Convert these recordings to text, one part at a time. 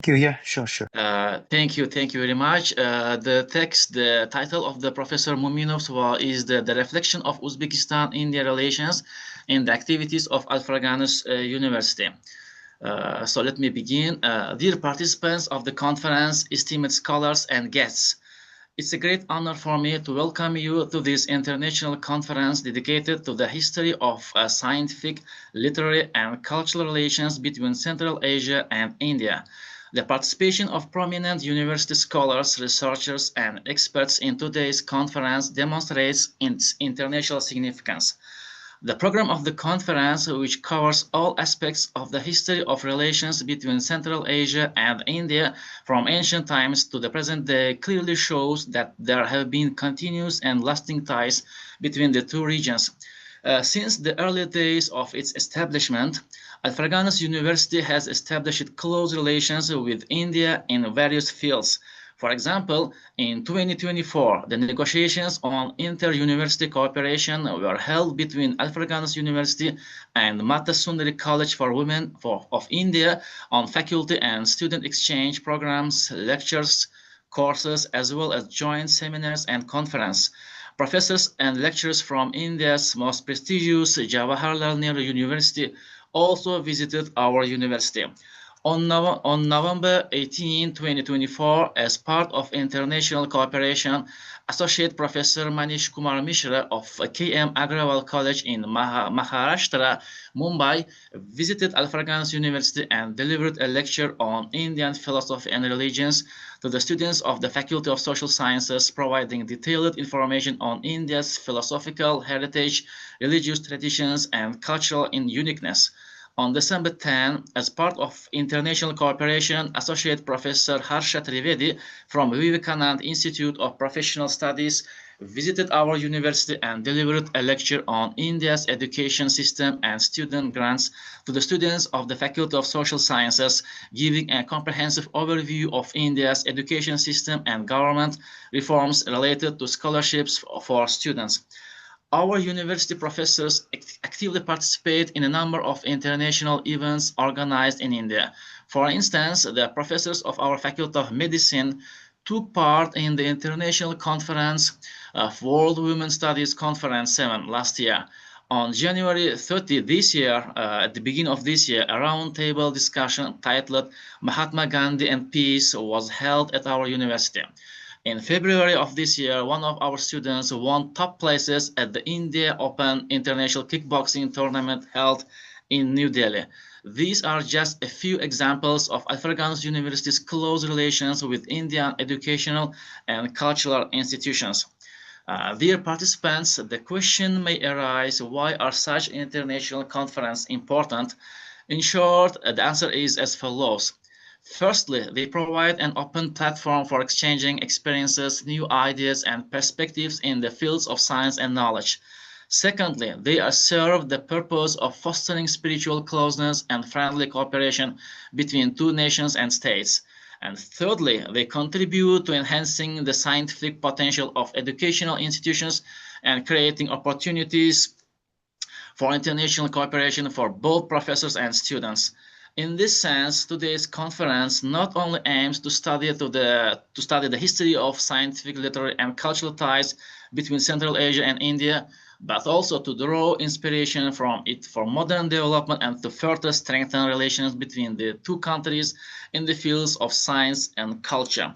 Thank you. Yeah, sure. Thank you very much. The title of the Professor Muminov's is the reflection of Uzbekistan-India relations in the activities of Al-Farganus University. So let me begin. Dear participants of the conference, esteemed scholars and guests, it's a great honor for me to welcome you to this international conference dedicated to the history of scientific, literary, and cultural relations between Central Asia and India. The participation of prominent university scholars, researchers, and experts in today's conference demonstrates its international significance. The program of the conference, which covers all aspects of the history of relations between Central Asia and India from ancient times to the present day, clearly shows that there have been continuous and lasting ties between the two regions. Since the early days of its establishment, Al-Farganus University has established close relations with India in various fields. For example, in 2024, the negotiations on inter-university cooperation were held between Al-Farganus University and Mata Sundari College for Women of India on faculty and student exchange programs, lectures, courses, as well as joint seminars and conferences. Professors and lecturers from India's most prestigious Jawaharlal Nehru University also visited our university. On November 18, 2024, as part of international cooperation, Associate Professor Manish Kumar Mishra of K.M. Agrawal College in Maharashtra, Mumbai, visited Al-Farganus University and delivered a lecture on Indian philosophy and religions to the students of the Faculty of Social Sciences, providing detailed information on India's philosophical heritage, religious traditions, and cultural uniqueness. On December 10, as part of international cooperation, Associate Professor Harsha Trivedi from Vivekanand Institute of Professional Studies visited our university and delivered a lecture on India's education system and student grants to the students of the Faculty of Social Sciences, giving a comprehensive overview of India's education system and government reforms related to scholarships for students. Our university professors actively participate in a number of international events organized in India. For instance, the professors of our Faculty of Medicine took part in the International Conference of World Women Studies Conference 7 last year. On January 30 this year, at the beginning of this year, a roundtable discussion titled Mahatma Gandhi and Peace was held at our university. In February of this year, one of our students won top places at the India Open International Kickboxing Tournament held in New Delhi. These are just a few examples of Al-Farganus University's close relations with Indian educational and cultural institutions. Dear participants, the question may arise, why are such international conferences important? In short, the answer is as follows. Firstly, they provide an open platform for exchanging experiences, new ideas, and perspectives in the fields of science and knowledge. Secondly, they serve the purpose of fostering spiritual closeness and friendly cooperation between two nations and states. And thirdly, they contribute to enhancing the scientific potential of educational institutions and creating opportunities for international cooperation for both professors and students. In this sense, today's conference not only aims to study the history of scientific, literary, and cultural ties between Central Asia and India, but also to draw inspiration from it for modern development and to further strengthen relations between the two countries in the fields of science and culture.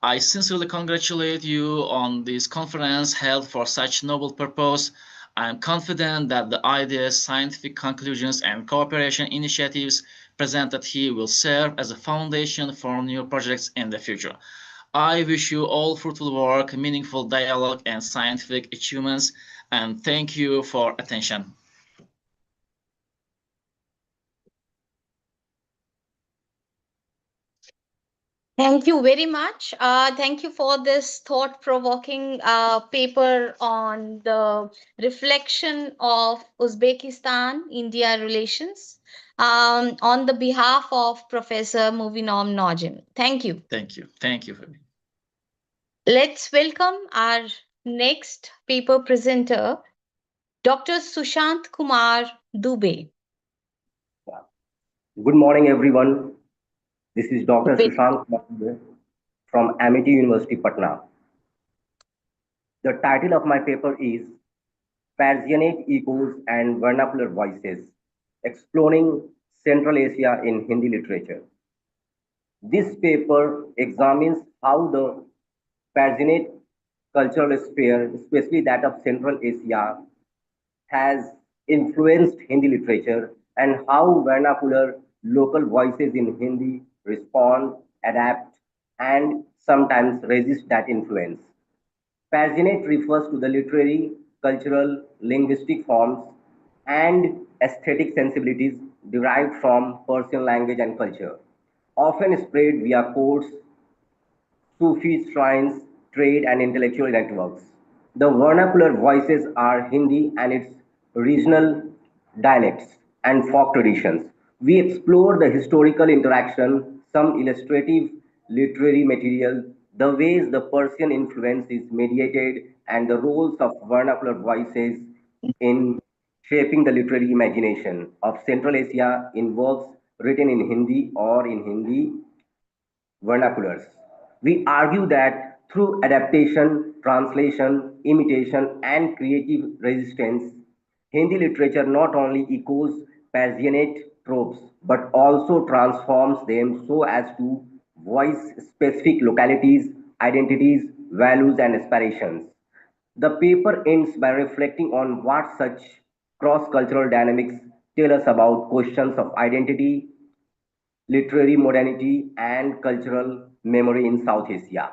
I sincerely congratulate you on this conference held for such noble purpose. I am confident that the ideas, scientific conclusions, and cooperation initiatives presented here will serve as a foundation for new projects in the future. I wish you all fruitful work, meaningful dialogue, and scientific achievements, and thank you for attention. Thank you very much. Thank you for this thought provoking paper on the reflection of Uzbekistan India relations on the behalf of Professor Muvinom Nojim. Thank you. Thank you. Thank you for me. Let's welcome our next paper presenter, Dr. Sushant Kumar Dubey. Good morning, everyone. This is Dr. Very Sushant Kumar from Amity University, Patna. The title of my paper is Persianate Echoes and Vernacular Voices, Exploring Central Asia in Hindi Literature. This paper examines how the Persianate cultural sphere, especially that of Central Asia, has influenced Hindi literature and how vernacular local voices in Hindi respond, adapt, and sometimes resist that influence. Paginate refers to the literary, cultural, linguistic forms and aesthetic sensibilities derived from Persian language and culture, often spread via courts, Sufi shrines, trade, and intellectual networks. The vernacular voices are Hindi and its regional dialects and folk traditions. We explore the historical interaction, some illustrative literary material, the ways the Persian influence is mediated, and the roles of vernacular voices in shaping the literary imagination of Central Asia in works written in Hindi or in Hindi vernaculars. We argue that through adaptation, translation, imitation, and creative resistance, Hindi literature not only echoes Persianate tropes but also transforms them so as to voice specific localities, identities, values, and aspirations. The paper ends by reflecting on what such cross cultural dynamics tell us about questions of identity, literary modernity, and cultural memory in South Asia.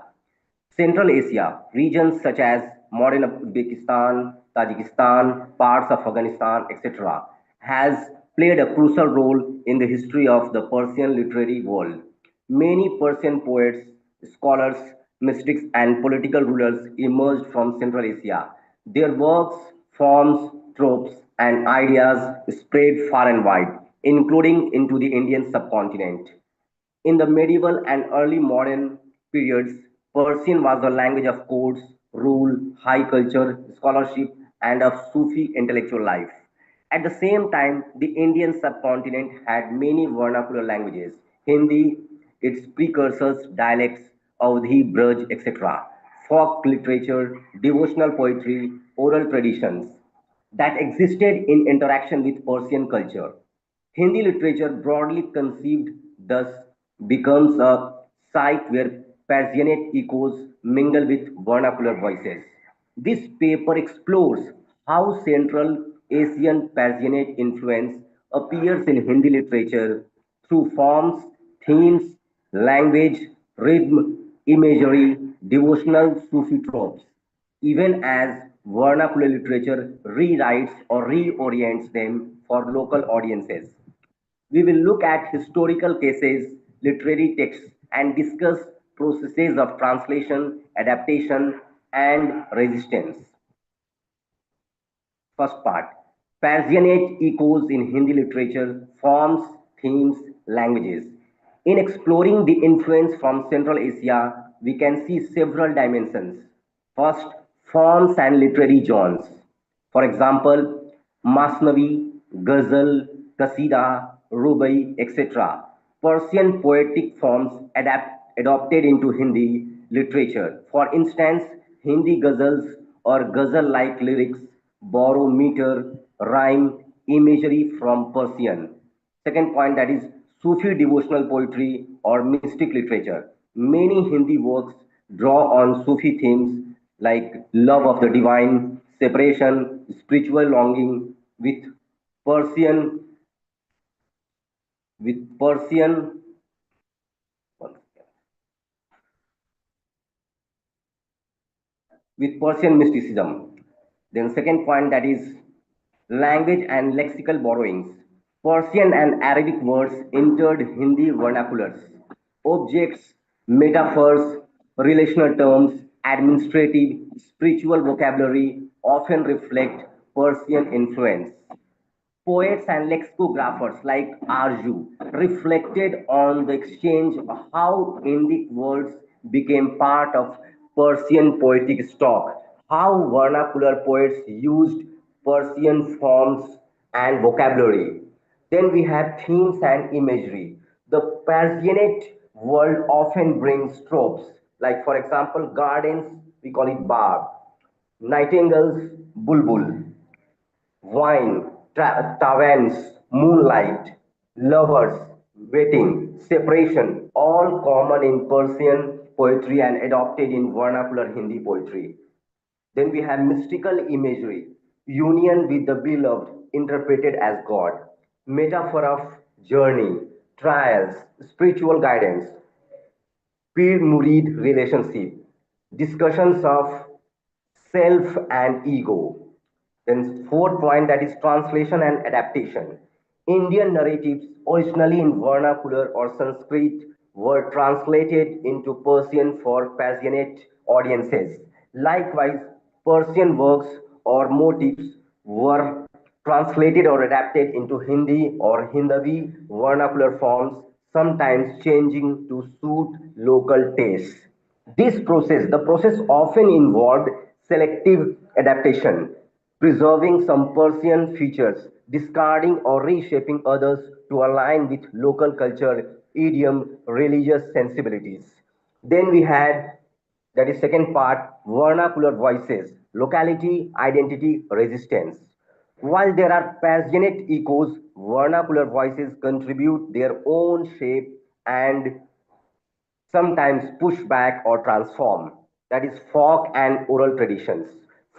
Central Asia, regions such as modern Uzbekistan, Tajikistan, parts of Afghanistan, etc., has played a crucial role in the history of the Persian literary world. Many Persian poets, scholars, mystics, and political rulers emerged from Central Asia. Their works, forms, tropes, and ideas spread far and wide, including into the Indian subcontinent. In the medieval and early modern periods, Persian was the language of courts, rule, high culture, scholarship, and of Sufi intellectual life. At the same time, the Indian subcontinent had many vernacular languages Hindi, its precursors, dialects, Awadhi, Braj, etc., folk literature, devotional poetry, oral traditions that existed in interaction with Persian culture. Hindi literature, broadly conceived, thus becomes a site where Persianate echoes mingle with vernacular voices. This paper explores how Central Asian Persianate influence appears in Hindi literature through forms, themes, language, rhythm, imagery, devotional Sufi tropes, even as vernacular literature rewrites or reorients them for local audiences. We will look at historical cases, literary texts, and discuss processes of translation, adaptation, and resistance. First part Persianate echoes in Hindi literature, forms, themes, languages. In exploring the influence from Central Asia, we can see several dimensions. First, forms and literary genres. For example, Masnavi, Ghazal, Qasida, Rubai, etc. Persian poetic forms adopted into Hindi literature. For instance, Hindi ghazals or ghazal-like lyrics borrow meter, rhyme, imagery from Persian. Second point that is Sufi devotional poetry or mystic literature. Many Hindi works draw on Sufi themes like love of the divine, separation, spiritual longing Persian with Persian with Persian mysticism. Then second point that is language and lexical borrowings. Persian and Arabic words entered Hindi vernaculars. Objects, metaphors, relational terms, administrative, spiritual vocabulary often reflect Persian influence. Poets and lexicographers like Arju reflected on the exchange of how Indic words became part of Persian poetic stock, how vernacular poets used Persian forms and vocabulary. Then we have themes and imagery. The Persianate world often brings tropes, like, for example, gardens, we call it bagh, nightingales, bulbul, wine, taverns, moonlight, lovers, waiting, separation, all common in Persian poetry and adopted in vernacular Hindi poetry. Then we have mystical imagery, union with the beloved interpreted as God, metaphor of journey, trials, spiritual guidance, peer murid relationship, discussions of self and ego. Then fourth point, that is translation and adaptation. Indian narratives originally in vernacular or Sanskrit were translated into Persian for Persianate audiences. Likewise, Persian works or motifs were translated or adapted into Hindi or Hindavi vernacular forms, sometimes changing to suit local tastes. The process often involved selective adaptation, preserving some Persian features, discarding or reshaping others to align with local culture, idiom, religious sensibilities. Then we had, that is second part, vernacular voices, locality, identity, resistance. While there are Persianate echoes, vernacular voices contribute their own shape and sometimes push back or transform. That is folk and oral traditions.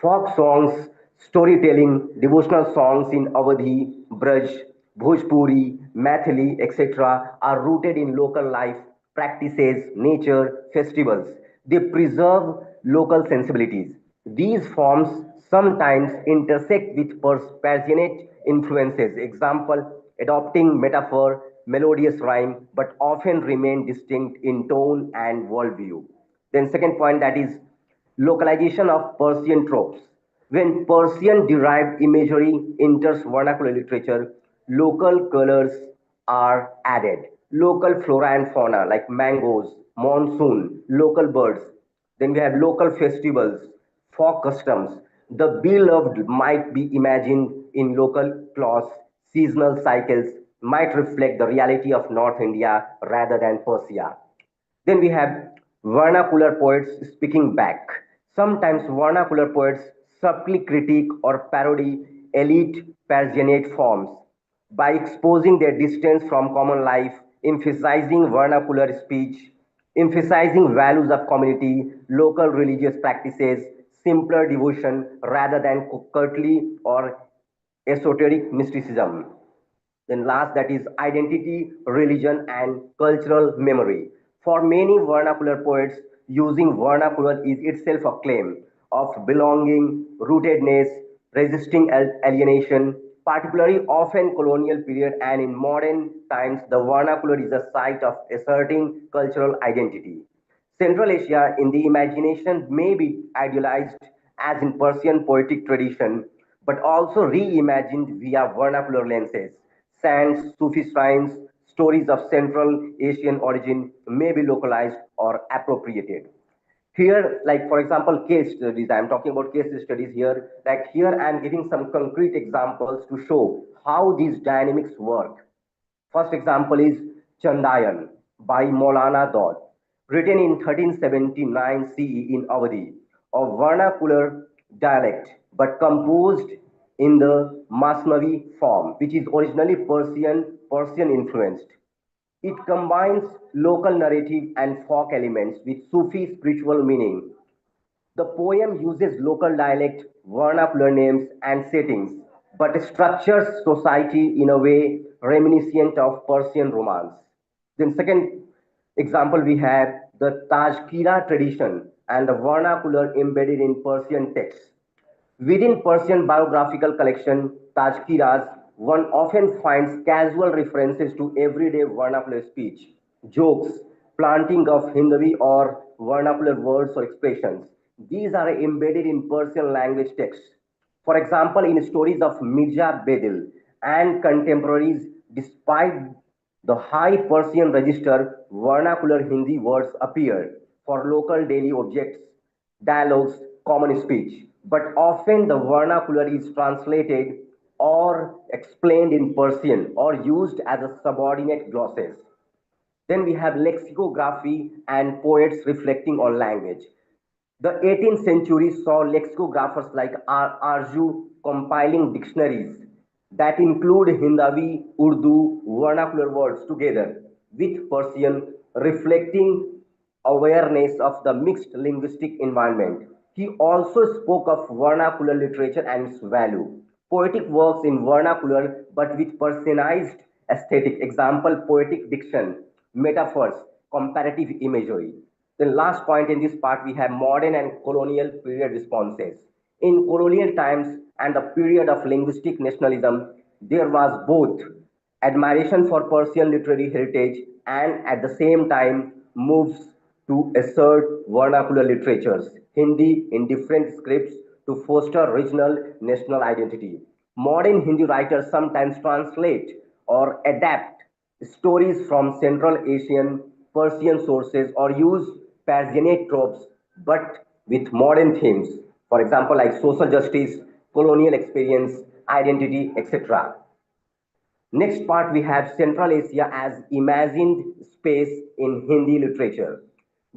Folk songs, storytelling, devotional songs in Awadhi, Braj, Bhojpuri, Mathili, etc. are rooted in local life, practices, nature, festivals. They preserve local sensibilities. These forms sometimes intersect with Persianate influences. Example, adopting metaphor, melodious rhyme, but often remain distinct in tone and worldview. Then second point, that is localization of Persian tropes. When Persian derived imagery enters vernacular literature, local colors are added. Local flora and fauna like mangoes, monsoon, local birds. Then we have local festivals, folk customs. The beloved might be imagined in local clothes, seasonal cycles might reflect the reality of North India rather than Persia. Then we have vernacular poets speaking back. Sometimes vernacular poets subtly critique or parody elite Persianate forms by exposing their distance from common life, emphasizing vernacular speech, emphasizing values of community, local religious practices, simpler devotion rather than curtly or esoteric mysticism. Then last, that is identity, religion, and cultural memory. For many vernacular poets, using vernacular is itself a claim of belonging, rootedness, resisting alienation, particularly often colonial period and in modern times, the vernacular is a site of asserting cultural identity. Central Asia in the imagination may be idealized as in Persian poetic tradition, but also reimagined via vernacular lenses. Sands, Sufi shrines, stories of Central Asian origin may be localized or appropriated. Here, like for example, case studies, I'm talking about case studies here. Like here, I'm giving some concrete examples to show how these dynamics work. First example is Chandayan by Maulana Daud, written in 1379 CE in Awadhi, a vernacular dialect but composed in the Masnavi form, which is originally Persian influenced. It combines local narrative and folk elements with Sufi spiritual meaning. The poem uses local dialect, vernacular names, and settings, but structures society in a way reminiscent of Persian romance. Then, second example, we have the Tajkira tradition and the vernacular embedded in Persian texts. Within Persian biographical collection, Tajkiras, one often finds casual references to everyday vernacular speech, jokes, planting of Hindavi or vernacular words or expressions. These are embedded in Persian language texts. For example, in stories of Mirza Bedil and contemporaries, despite the high Persian register, vernacular Hindi words appear for local daily objects, dialogues, common speech, but often the vernacular is translated or explained in Persian or used as a subordinate glosses. Then we have lexicography and poets reflecting on language. The 18th century saw lexicographers like Arju compiling dictionaries that include Hindavi, Urdu, vernacular words together with Persian, reflecting awareness of the mixed linguistic environment. He also spoke of vernacular literature and its value. Poetic works in vernacular but with personalized aesthetic, example, poetic diction, metaphors, comparative imagery. The last point in this part, we have modern and colonial period responses. In colonial times and the period of linguistic nationalism, there was both admiration for Persian literary heritage and at the same time moves to assert vernacular literatures, Hindi in different scripts to foster regional national identity. Modern Hindi writers sometimes translate or adapt stories from Central Asian, Persian sources or use Persianate tropes but with modern themes. For example, like social justice, colonial experience, identity, etc. Next part, we have Central Asia as imagined space in Hindi literature.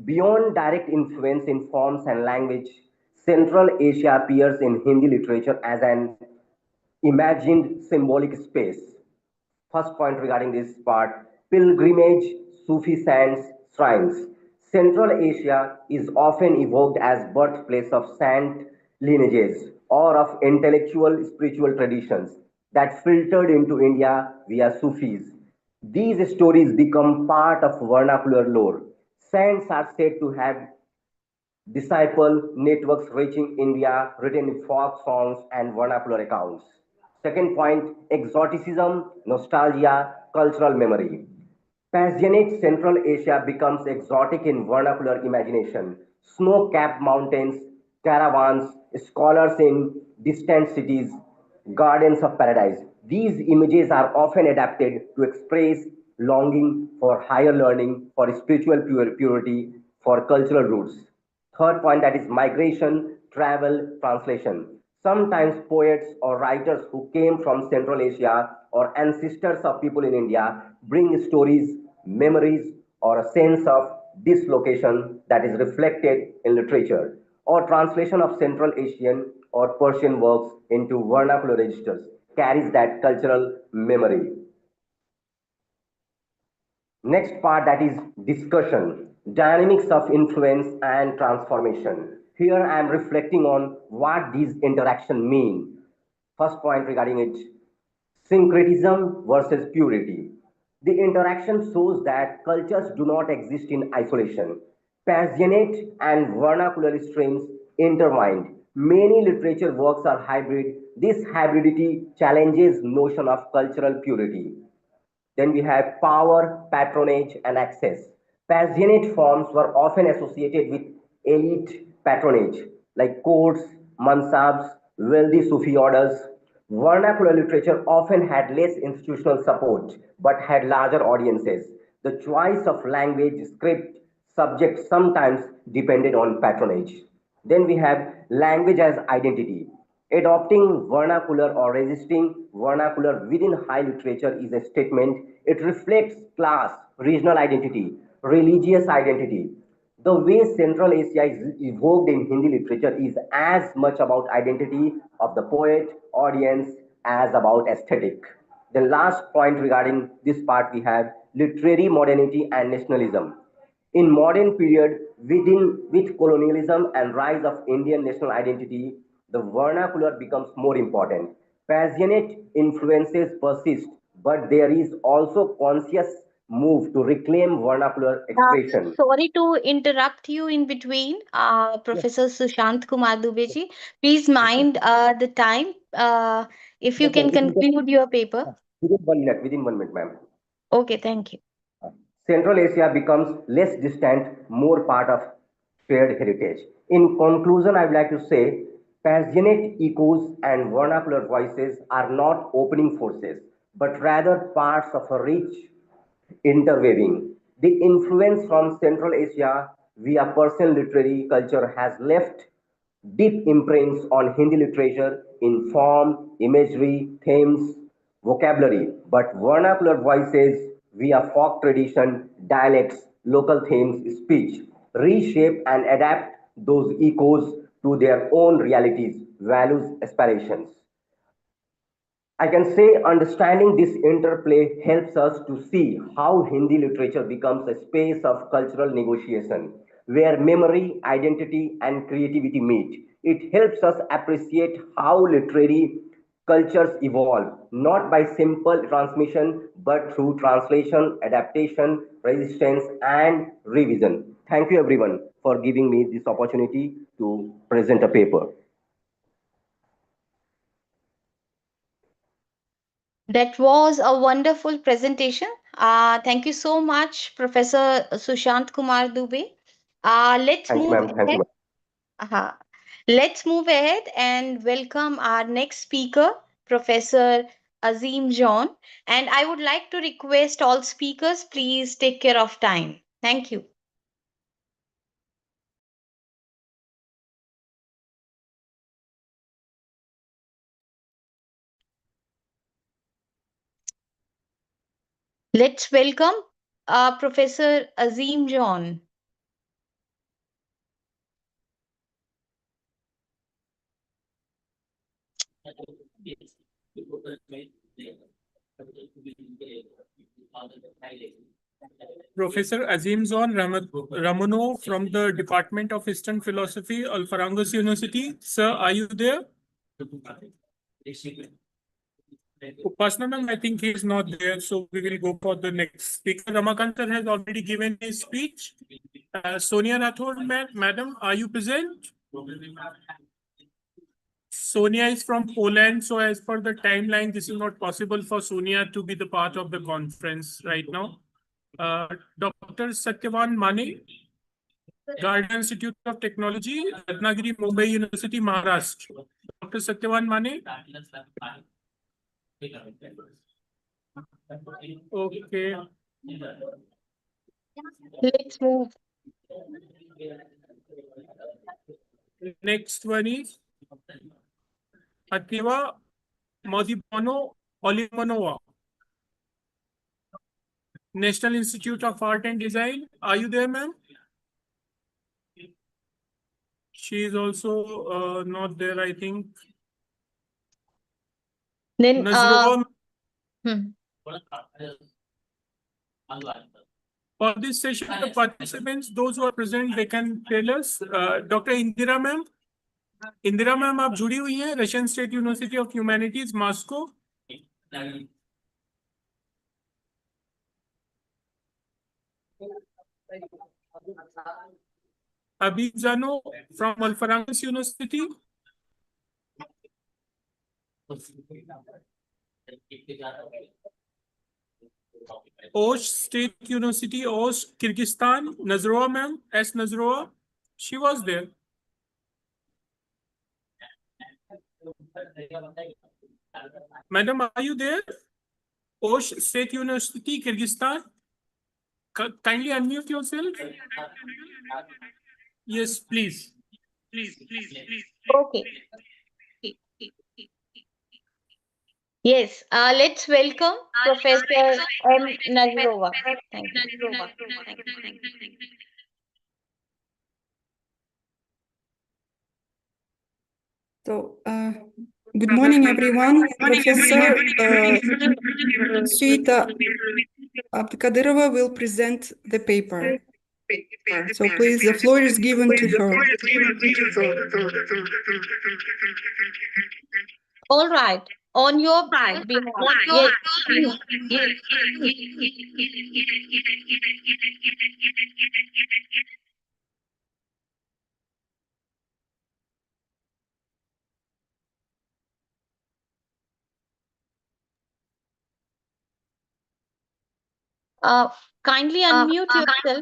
Beyond direct influence in forms and language, Central Asia appears in Hindi literature as an imagined symbolic space. First point regarding this part, pilgrimage, Sufi sands, shrines. Central Asia is often evoked as birthplace of saint lineages or of intellectual spiritual traditions that filtered into India via Sufis. These stories become part of vernacular lore. Saints are said to have disciple networks reaching India, written in folk songs and vernacular accounts. Second point, exoticism, nostalgia, cultural memory. Passionate Central Asia becomes exotic in vernacular imagination. Snow capped mountains, caravans, scholars in distant cities, gardens of paradise. These images are often adapted to express longing for higher learning, for spiritual purity, for cultural roots. Third point, that is migration, travel, translation. Sometimes poets or writers who came from Central Asia or ancestors of people in India bring stories, memories, or a sense of dislocation that is reflected in literature, or translation of Central Asian or Persian works into vernacular registers carries that cultural memory. Next part, that is discussion, dynamics of influence and transformation. Here I am reflecting on what these interactions mean. First point regarding it, syncretism versus purity. The interaction shows that cultures do not exist in isolation. Passionate and vernacular strains intertwined. Many literature works are hybrid. This hybridity challenges notion of cultural purity. Then we have power, patronage, and access. Passionate forms were often associated with elite patronage, like courts, mansabs, wealthy Sufi orders. Vernacular literature often had less institutional support but had larger audiences. The choice of language, script, subject sometimes depended on patronage. Then we have language as identity. Adopting vernacular or resisting vernacular within high literature is a statement. It reflects class, regional identity, religious identity. The way Central Asia is evoked in Hindi literature is as much about identity of the poet, audience, as about aesthetic. The last point regarding this part, we have literary modernity and nationalism. In modern period, with colonialism and rise of Indian national identity, the vernacular becomes more important. Passionate influences persist, but there is also conscious move to reclaim vernacular Uh, expression. Sorry to interrupt you in between, Yes, Professor Sushant Kumar Dubeji. Please yes, yes. mind the time. If you Okay, can it will take conclude your paper. within 1 minute, within 1 minute, ma'am. Okay, thank you. Central Asia becomes less distant, more part of shared heritage. In conclusion, I would like to say passionate echoes and vernacular voices are not opening forces, but rather parts of a rich interweaving. The influence from Central Asia via Persian literary culture has left deep imprints on Hindi literature in form, imagery, themes, vocabulary, but vernacular voices via folk tradition, dialects, local themes, speech, reshape and adapt those echoes to their own realities, values, aspirations. I can say understanding this interplay helps us to see how Hindi literature becomes a space of cultural negotiation where memory, identity, and creativity meet. It helps us appreciate how literary cultures evolve, not by simple transmission, but through translation, adaptation, resistance, and revision. Thank you, everyone, for giving me this opportunity to present a paper. That was a wonderful presentation. Thank you so much, Professor Sushant Kumar Dubey. Let's Thank you, move ma'am. Thank you, ahead. ma'am. Uh, let's move ahead and welcome our next speaker, Professor Azim John. And I would like to request all speakers, please take care of time. Thank you. Let's welcome Professor Azim John. Professor Azimzon Ramano from the Department of Eastern Philosophy, Alfarangus University. Sir, are you there? Upasna ma'am, I think he is not there, so we will go for the next speaker. Ramakant sir has already given his speech. Sonia Rathod, madam, are you present? Sonia is from Poland, so as per the timeline, this is not possible for Sonia to be the part of the conference right now. Dr. Satyavan Mane, Gardner Institute of Technology, Ratnagiri, Mumbai University, Maharashtra. Dr. Satyavan Mane. Okay. Let's move. Next one is Ativa Modibano Olimanova, National Institute of Art and Design. Are you there, ma'am? She is also not there, I think. Then, Nazroa. hmm. For this session, the participants, those who are present, they can tell us. Dr. Indira ma'am. Indira ma'am आप जुड़ी हुई हैं Russian State University of Humanities Moscow. अभी जानो from Alfraganus University. Osh State University, Osh, Kyrgyzstan, Nazroa ma'am, S. Nazroa, she was there. Madam, are you there? Osh State University, Kyrgyzstan. Kindly unmute yourself. Yes, please. Okay. Yes, let's welcome Professor M. Nazrova. Thank you. So, good morning, everyone. Professor Suita Abdikadirova will present the paper. So please, the floor is given to her. All right. On your behalf. Yes. Kindly unmute yourself.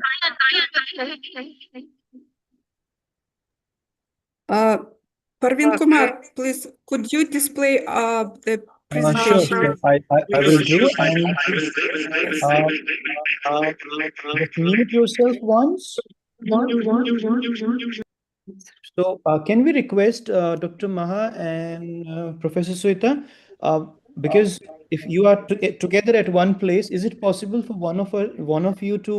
Parvin Kumar, please, could you display the Sure, presentation? sure. I will do. And just mute yourself once. So, can we request Dr. Maha and Professor Suita, because if you are together at one place, is it possible for one of you to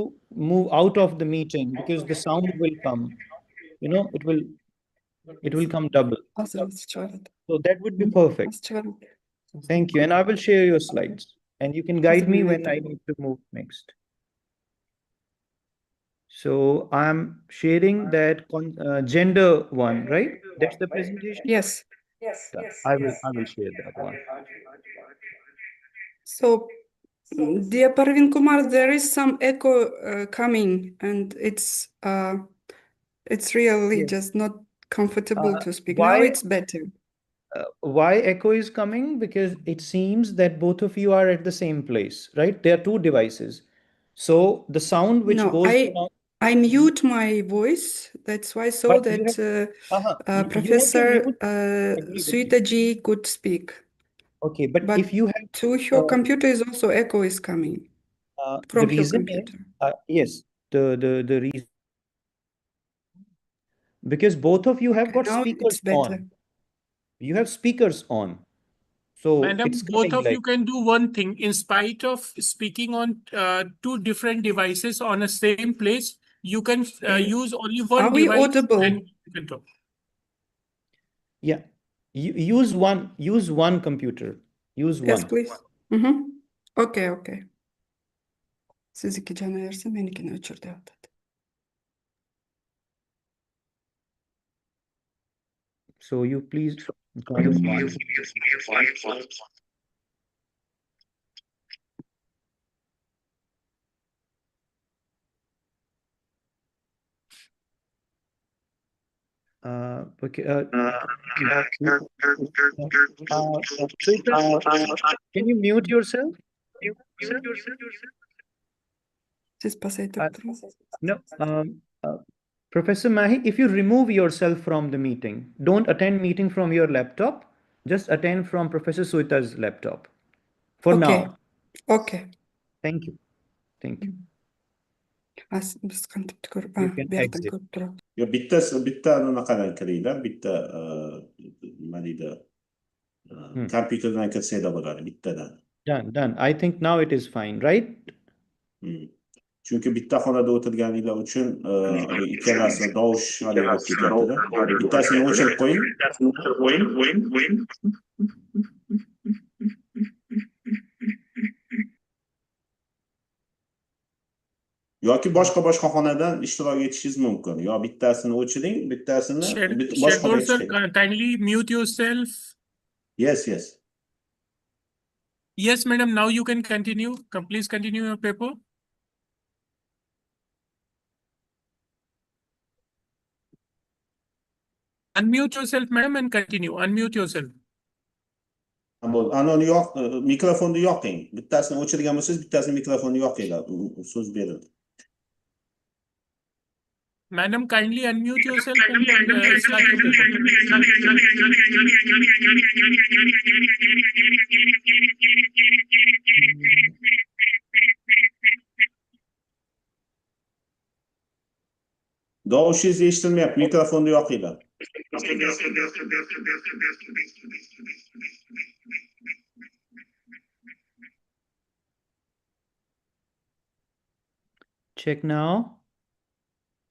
move out of the meeting, because the sound will come, it will come double. So that would be perfect. Thank you. And I will share your slides, and you can guide me when I need to move next. So I'm sharing that gender one, right? That's the presentation? Yes. Done. I will share that one. So, dear Parvin Kumar, there is some echo coming, and it's really Yes. just not comfortable to speak. Now Why it's better. why echo is coming? Because it seems that both of you are at the same place, right? There are two devices. So the sound which No, goes around, I mute my voice. That's why, so but you that have to Professor mute. Agree with me. Suitaji could speak. Okay, but But if you have to your computer is also echo is coming the from your reason is computer. yes, the reason, because both of you have Okay, got now speakers it's better. on. You have speakers on. So Madam, it's both coming of you like, can do one thing. In spite of speaking on two different devices on a same place, you can use only one Are we device audible? and you can talk. yeah, use one computer. Use Yes, one. please. Okay. Siz iki can ayırsın, benimkini öçürdü. So you please join one. Okay. Shweta, can you mute yourself? Siz pasayı tuttunuz. No. Professor Mahi, if you remove yourself from the meeting, don't attend meeting from your laptop. Just attend from Professor Suita's laptop. For Okay. now. Okay. Thank you. Thank you. Biz kanıtıp tukur. You can Bir yerden exit. kurtulur. Ja, bitta naqadan kiringlar, bitta nima deydi, kompyuterdan kirsanglar bo'ladi, bittadan. Done. I think now it is fine, right? Chunki bitta xonada o'tirganinglar uchun ikkalasi tovush haligi bo'lib ketyapti-da. Bittasini o'chirib qo'ying. Yoki boshqa xonadan ishtirok etishingiz mumkin. Yo bittasini o'chiring, bittasini boshqa Sherdor sir, kindly mute yourself. Yes. Yes, madam, now you can continue. Please continue your paper. Unmute yourself, madam, and continue. Unmute yourself. Anoni yo'q, mikrofonni yoqing. Bittasini o'chirgan bo'lsangiz, bittasini mikrofonni yoqinglar. So'z berin. Madam, kindly unmute yourself and start your paper. Dovushingiz eshitilmayapti, mikrofonni yoqinglar. Check now.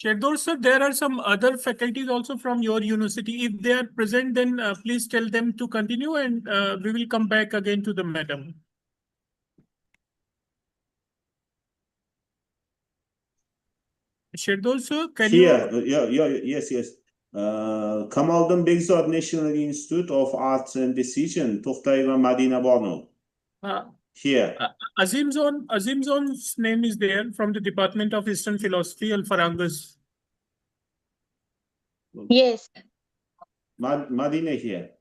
Sherdor sir, there are some other faculties also from your university. If they are present, then please tell them to continue, and we will come back again to the madam. Sherdor sir, can Yes. Kamoliddin Begzod National Institute of Arts and Decision, To'xtayeva Madina Bonu. Here. Azimzon's name is there from the Department of Eastern Philosophy, Al Farangas. Yes. Madina here.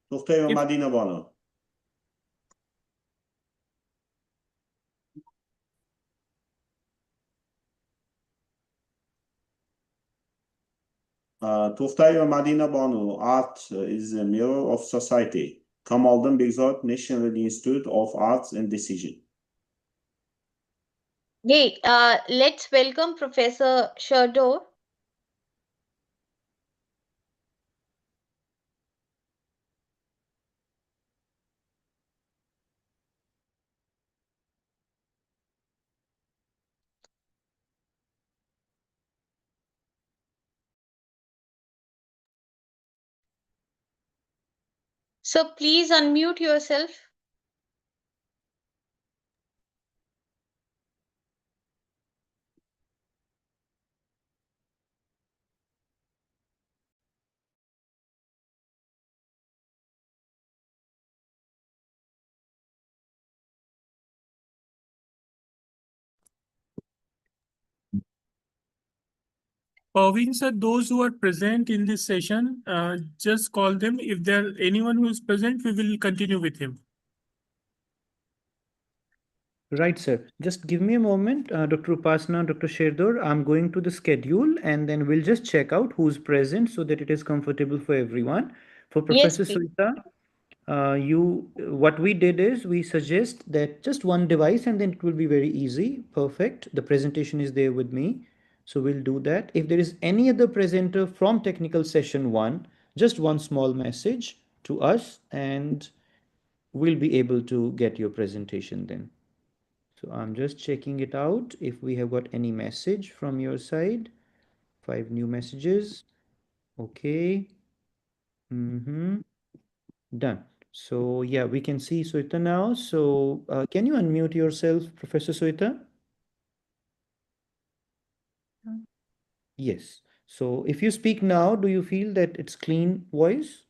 To'xtayeva Madina Bonu. To'xtayeva Madina Bonu, art is a mirror of society. Kamoliddin Begzod National Institute of Arts and Decision. Hey, let's welcome Professor Sherdor. So please unmute yourself. Pavin sir, those who are present in this session, just call them. If there anyone who is present, we will continue with him. Right, sir. Just give me a moment, Dr. Upasana, Dr. Sherdor. I'm going to the schedule and then we'll just check out who's present so that it is comfortable for everyone. For Yes, Professor please. Suita, what we did is we suggest that just one device and then it will be very easy. Perfect. The presentation is there with me. So we'll do that. If there is any other presenter from technical session one, just one small message to us and we'll be able to get your presentation then. So I'm just checking it out if we have got any message from your side. 5 new messages. Okay. Done. So yeah, we can see Soita now. So can you unmute yourself, Professor Soita? Yes. So if you speak now, do you feel that it's clean voice?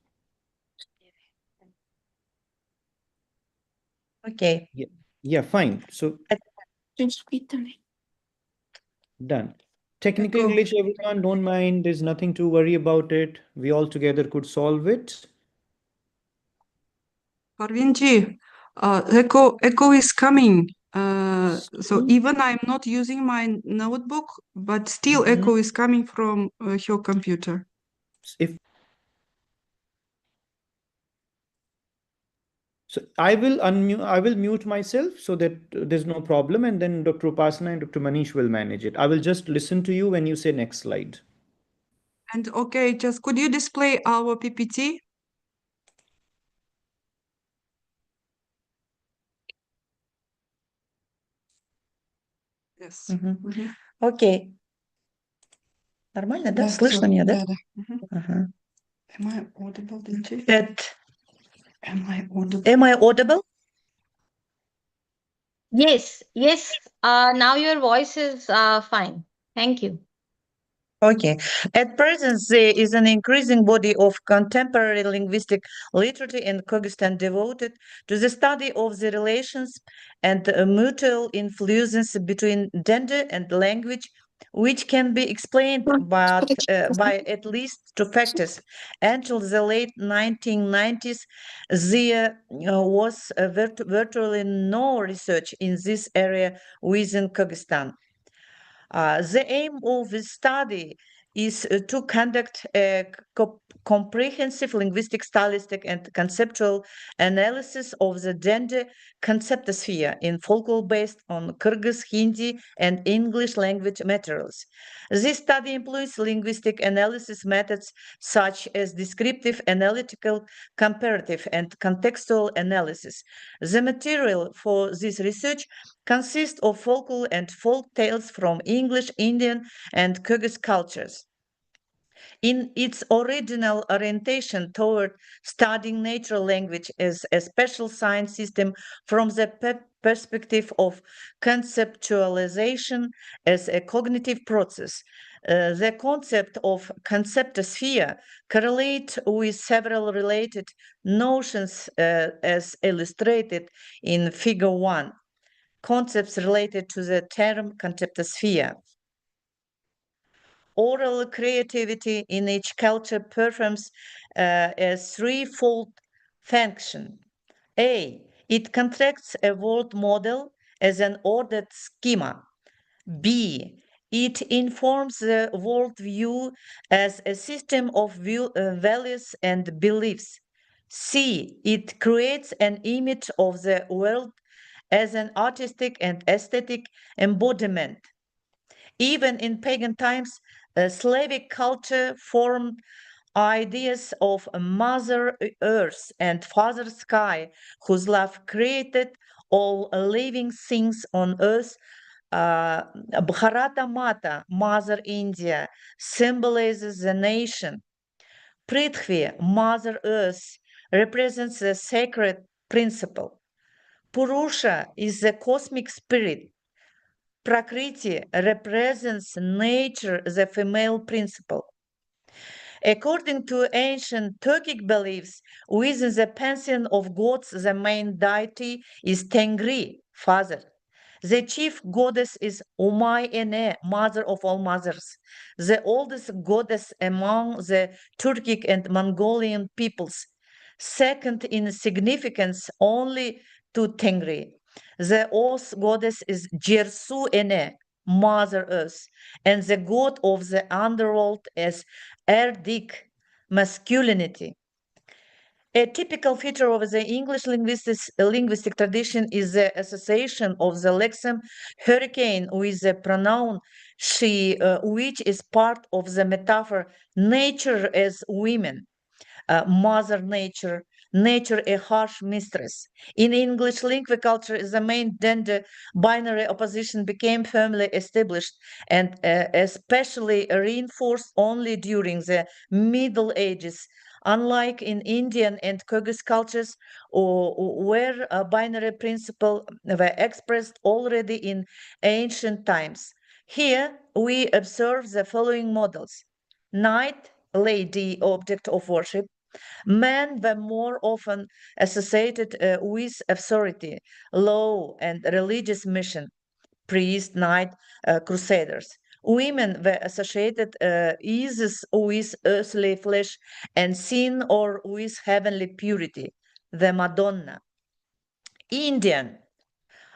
Okay. Yeah. Yeah, fine. So done. Technical Echo. glitch, everyone, don't mind. There's nothing to worry about it. We all together could solve it. Parvinji, echo is coming. So even I'm not using my notebook, but still echo is coming from your computer. If so, I will mute myself so that there's no problem, and then Dr. Upasana and Dr. Manish will manage it. I will just listen to you when you say next slide. And okay, just could you display our PPT? Yes. Окей. Нормально, да? Да, Слышно всё, меня, да? да, да. Ага. Am I audible, Dingy? Am I audible? Am I audible? Yes, yes. Now your voice is fine. Thank you. Okay. At present, there is an increasing body of contemporary linguistic literature in Kyrgyzstan devoted to the study of the relations and mutual influences between gender and language, which can be explained by at least two factors. Until the late 1990s, there was virtually no research in this area within Kyrgyzstan. The aim of the study is to conduct a comprehensive linguistic, stylistic, and conceptual analysis of the gender conceptosphere in folklore based on Kyrgyz, Hindi, and English language materials. This study employs linguistic analysis methods such as descriptive, analytical, comparative, and contextual analysis. The material for this research consists of folklore and folk tales from English, Indian, and Kyrgyz cultures. In its original orientation toward studying natural language as a special science system from the perspective of conceptualization as a cognitive process, the concept of conceptosphere correlates with several related notions as illustrated in Figure 1. Concepts related to the term conceptosphere. Oral creativity in each culture performs a threefold function. A, it constructs a world model as an ordered schema. B, it informs the worldview as a system of values and beliefs. C, it creates an image of the world as an artistic and aesthetic embodiment. Even in pagan times, Slavic culture formed ideas of Mother Earth and Father Sky, whose love created all living things on earth. Bharata Mata, Mother India, symbolizes the nation. Prithvi, Mother Earth, represents the sacred principle. Purusha is the cosmic spirit. Prakriti represents nature, the female principle. According to ancient Turkic beliefs, within the pantheon of gods, the main deity is Tengri, father. The chief goddess is Umay Ene, mother of all mothers, the oldest goddess among the Turkic and Mongolian peoples, second in significance only to Tengri. The oath goddess is Jersu Ene, Mother Earth, and the god of the underworld is Erdik, masculinity. A typical feature of the English linguistic tradition is the association of the lexeme hurricane with the pronoun she, which is part of the metaphor nature as women, mother nature, nature a harsh mistress. In English lingua culture, the main gender binary opposition became firmly established and especially reinforced only during the Middle Ages. Unlike in Indian and Kyrgyz cultures, where a binary principle were expressed already in ancient times. Here we observe the following models. Knight, lady, object of worship. Men were more often associated with authority, law, and religious mission. Priest, knight, crusaders. Women were associated either with earthly flesh and sin or with heavenly purity, the Madonna. Indian.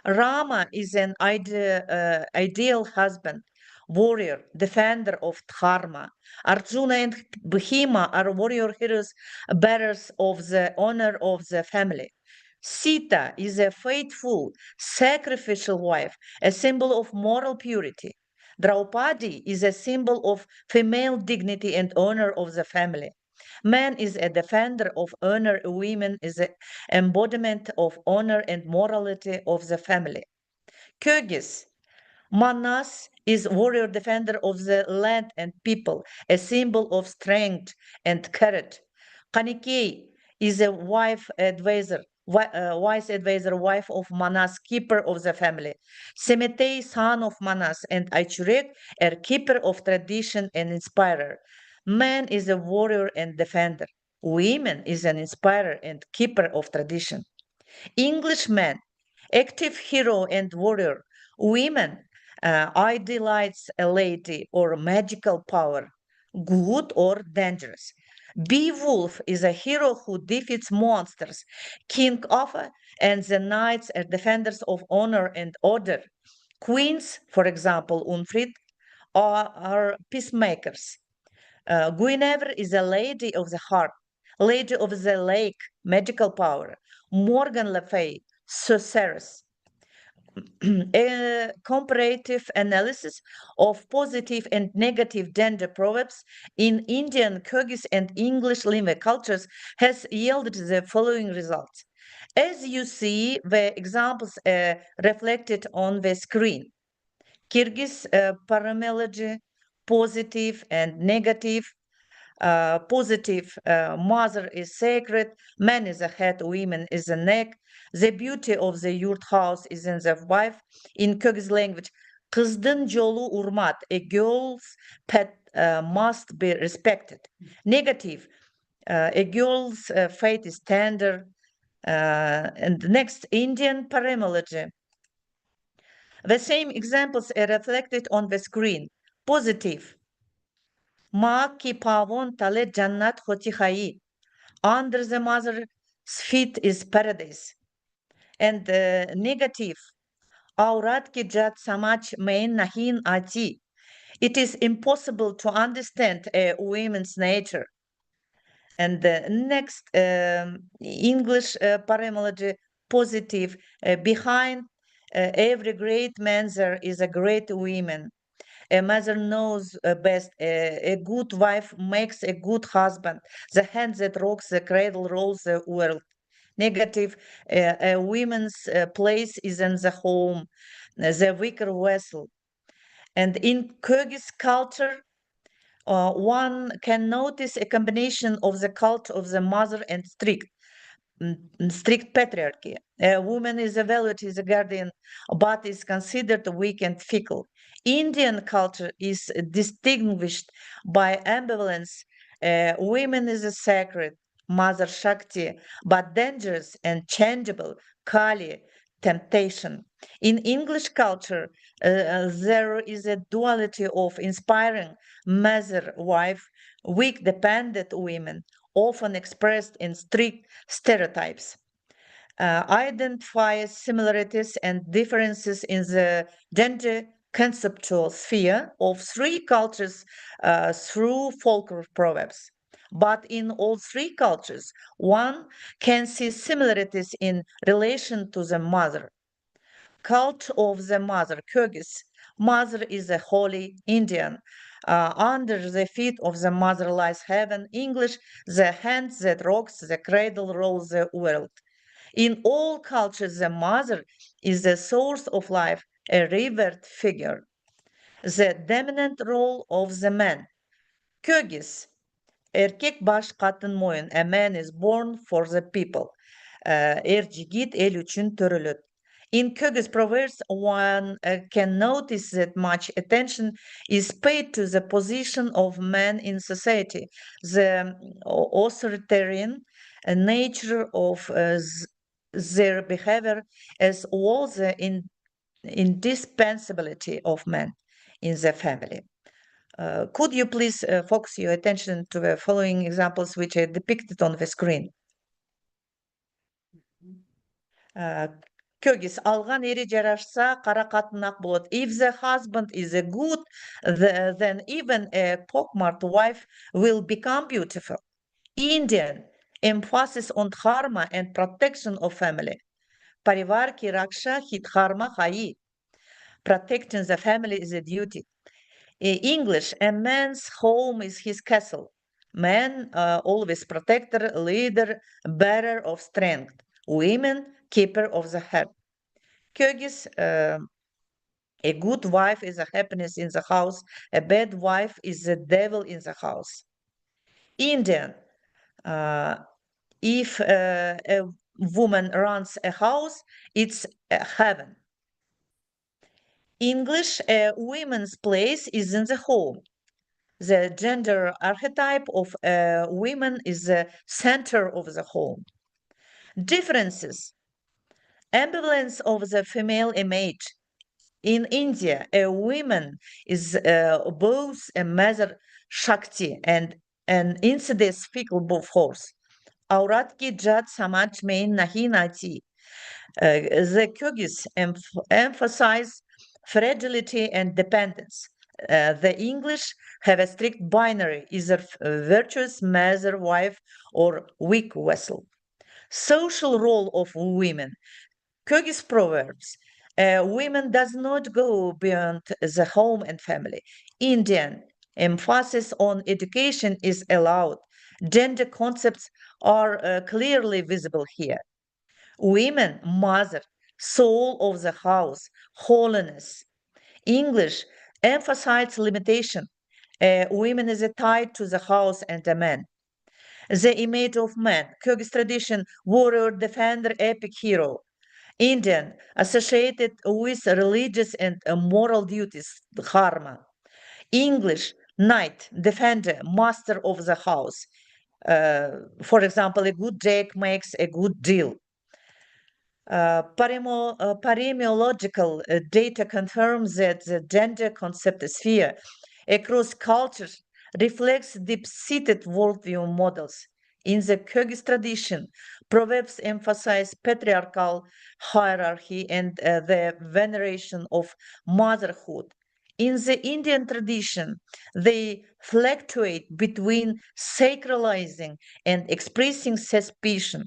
Rama is an ideal husband, warrior, defender of Dharma. Arjuna and Bhima are warrior heroes, bearers of the honor of the family. Sita is a faithful, sacrificial wife, a symbol of moral purity. Draupadi is a symbol of female dignity and honor of the family. Man is a defender of honor, women is an embodiment of honor and morality of the family. Kyrgyz. Manas is warrior defender of the land and people, a symbol of strength and courage. Kanikei is a wife advisor, wise advisor, wife of Manas, keeper of the family. Semetei, son of Manas, and Aichurek are keeper of tradition and inspirer. Man is a warrior and defender. Women is an inspirer and keeper of tradition. Englishman, active hero and warrior. Women, idealize a lady or magical power, good or dangerous. Beowulf is a hero who defeats monsters. King Arthur and the knights are defenders of honor and order. Queens, for example, Unfrid, are peacemakers. Guinevere is a lady of the heart, lady of the lake, magical power. Morgan Le Fay, sorceress. A comparative analysis of positive and negative gender proverbs in Indian, Kyrgyz, and English lingua cultures has yielded the following results. As you see, the examples are reflected on the screen. Kyrgyz paramelegy, positive and negative. Positive, mother is sacred, man is a head, women is a neck. The beauty of the yurt house is in the wife. In Kyrgyz language, kızdın yolu urmat, a girl's pet must be respected. Negative, a girl's fate is tender. And next, Indian paramelegy. The same examples are reflected on the screen. Positive, Ma ki pavon tale jannat hoti hai. Under the mother's feet is paradise. And negative, aurat ki jat samach mein nahin ati. It is impossible to understand a woman's nature. And the next English paramology, positive, behind every great man there is a great woman. A mother knows best. A good wife makes a good husband. The hand that rocks the cradle rolls the world. Negative, a woman's place is in the home, the weaker vessel. And in Kyrgyz culture, one can notice a combination of the cult of the mother and strict. strict patriarchy. A woman is valued as a guardian, but is considered weak and fickle. Indian culture is distinguished by ambivalence. Women is a sacred, Mother Shakti, but dangerous and changeable, Kali, temptation. In English culture, there is a duality of inspiring mother, wife, weak, dependent women, often expressed in strict stereotypes. Identify similarities and differences in the gender conceptual sphere of three cultures through folklore proverbs. But in all three cultures, one can see similarities in relation to the mother. Cult of the mother, Kyrgyz. Mother is a holy Indian. Under the feet of the mother lies heaven. English, the hand that rocks, the cradle rolls the world. In all cultures, the mother is the source of life, a revered figure. The dominant role of the man. Kyrgyz, erkek baş kadın moyun. A man is born for the people. Jigit el üçün törülüt. In Kyrgyz proverbs, one can notice that much attention is paid to the position of men in society, the authoritarian nature of their behavior, as well as the indispensability of men in the family. Could you please focus your attention to the following examples which are depicted on the screen? Kyrgyz, alған ері жарашса, қара қатын ақ болады. If the husband is a good, then even a pockmarked wife will become beautiful. Indian, emphasis on dharma and protection of family. Parivar ki raksha hit dharma hai. Protecting the family is a duty. English, a man's home is his castle. Man, always protector, leader, bearer of strength. Women, keeper of the heart. Kyrgyz, a good wife is a happiness in the house. A bad wife is the devil in the house. Indian, if a woman runs a house, it's a heaven. English, a woman's place is in the home. The gender archetype of women is the center of the home. Differences. Ambivalence of the female image. In India, a woman is both a mother Shakti and an insidious fickle force. Aurat ki jat samaj mein nahi nati. The Kyrgyz emphasize fragility and dependence. The English have a strict binary, either virtuous mother, wife, or weak vessel. Social role of women. Kyrgyz proverbs. Women does not go beyond the home and family. Indian emphasis on education is allowed. Gender concepts are clearly visible here. Women, mother, soul of the house, holiness. English emphasizes limitation. Women is tied to the house and a man. The image of man, Kyrgyz tradition, warrior, defender, epic hero. Indian, associated with religious and moral duties, dharma. English, knight, defender, master of the house. For example, a good Jack makes a good deal. Paremiological data confirms that the gender concept sphere across cultures reflects deep-seated worldview models. In the Kyrgyz tradition, proverbs emphasize patriarchal hierarchy and the veneration of motherhood. In the Indian tradition, they fluctuate between sacralizing and expressing suspicion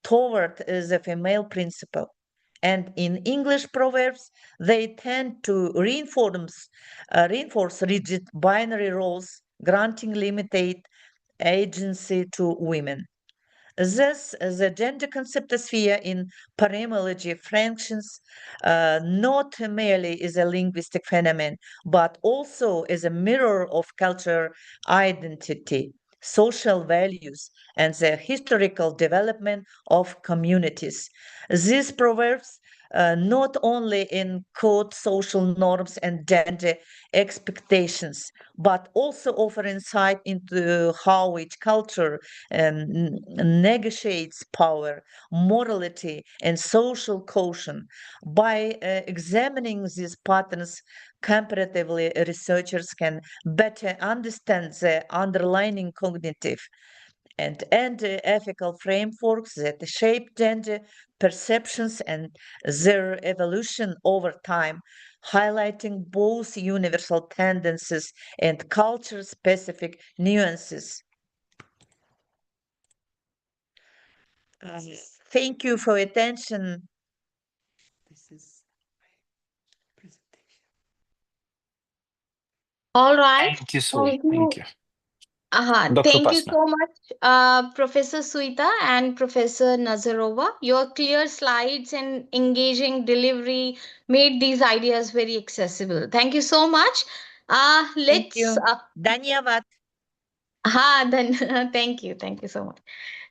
toward the female principle. And in English proverbs, they tend to reinforce rigid binary roles, granting limited agency to women. Thus, the gender concept sphere in paremology functions not merely as a linguistic phenomenon, but also as a mirror of culture identity. social values, and the historical development of communities. These proverbs not only encode social norms and gender expectations, but also offer insight into how each culture negotiates power, morality, and social cohesion. By examining these patterns comparatively, researchers can better understand the underlying cognitive and ethical frameworks that shape gender perceptions and their evolution over time, highlighting both universal tendencies and culture specific nuances. Uh, Thank you for attention. This is my presentation. All right. Thank you so. Thank Thank you. you, Dr. Thank you Upasna. so much, Professor Suita and Professor Nazarova. Your clear slides and engaging delivery made these ideas very accessible. Thank you so much. Thank Let's you. Dhanyavad. then thank you so much.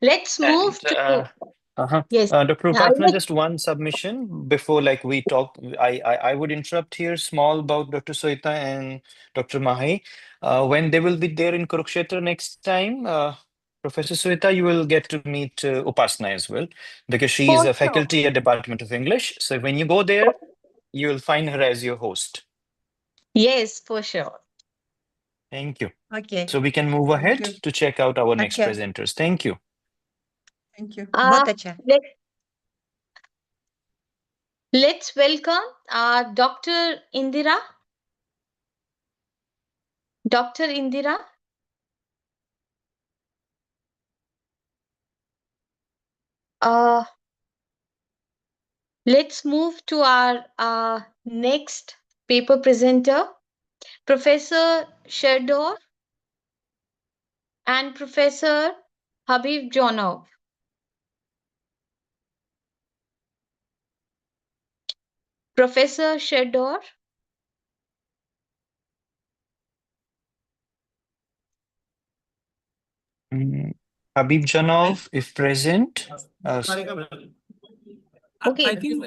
Let's And move to uh-huh. yes. Dr. I Upasna, would just one submission before like we talk. I would interrupt here small about Dr. Soita and Dr. Mahi. When they will be there in Kurukshetra next time, Professor Soita, you will get to meet Upasna as well because she is for a sure. faculty at Department of English. So when you go there, you will find her as your host. Yes, for sure. Thank you. Okay. So we can move Thank ahead you. to check out our next Okay. presenters. Thank you. Thank you. Uh, Botacha. let, let's welcome Dr. Indira. Dr. Indira. Uh, let's move to our next paper presenter, Professor Sherdor and Professor Habib Jonov. Professor Sherdor. Habib Janov, if present. Okay. I think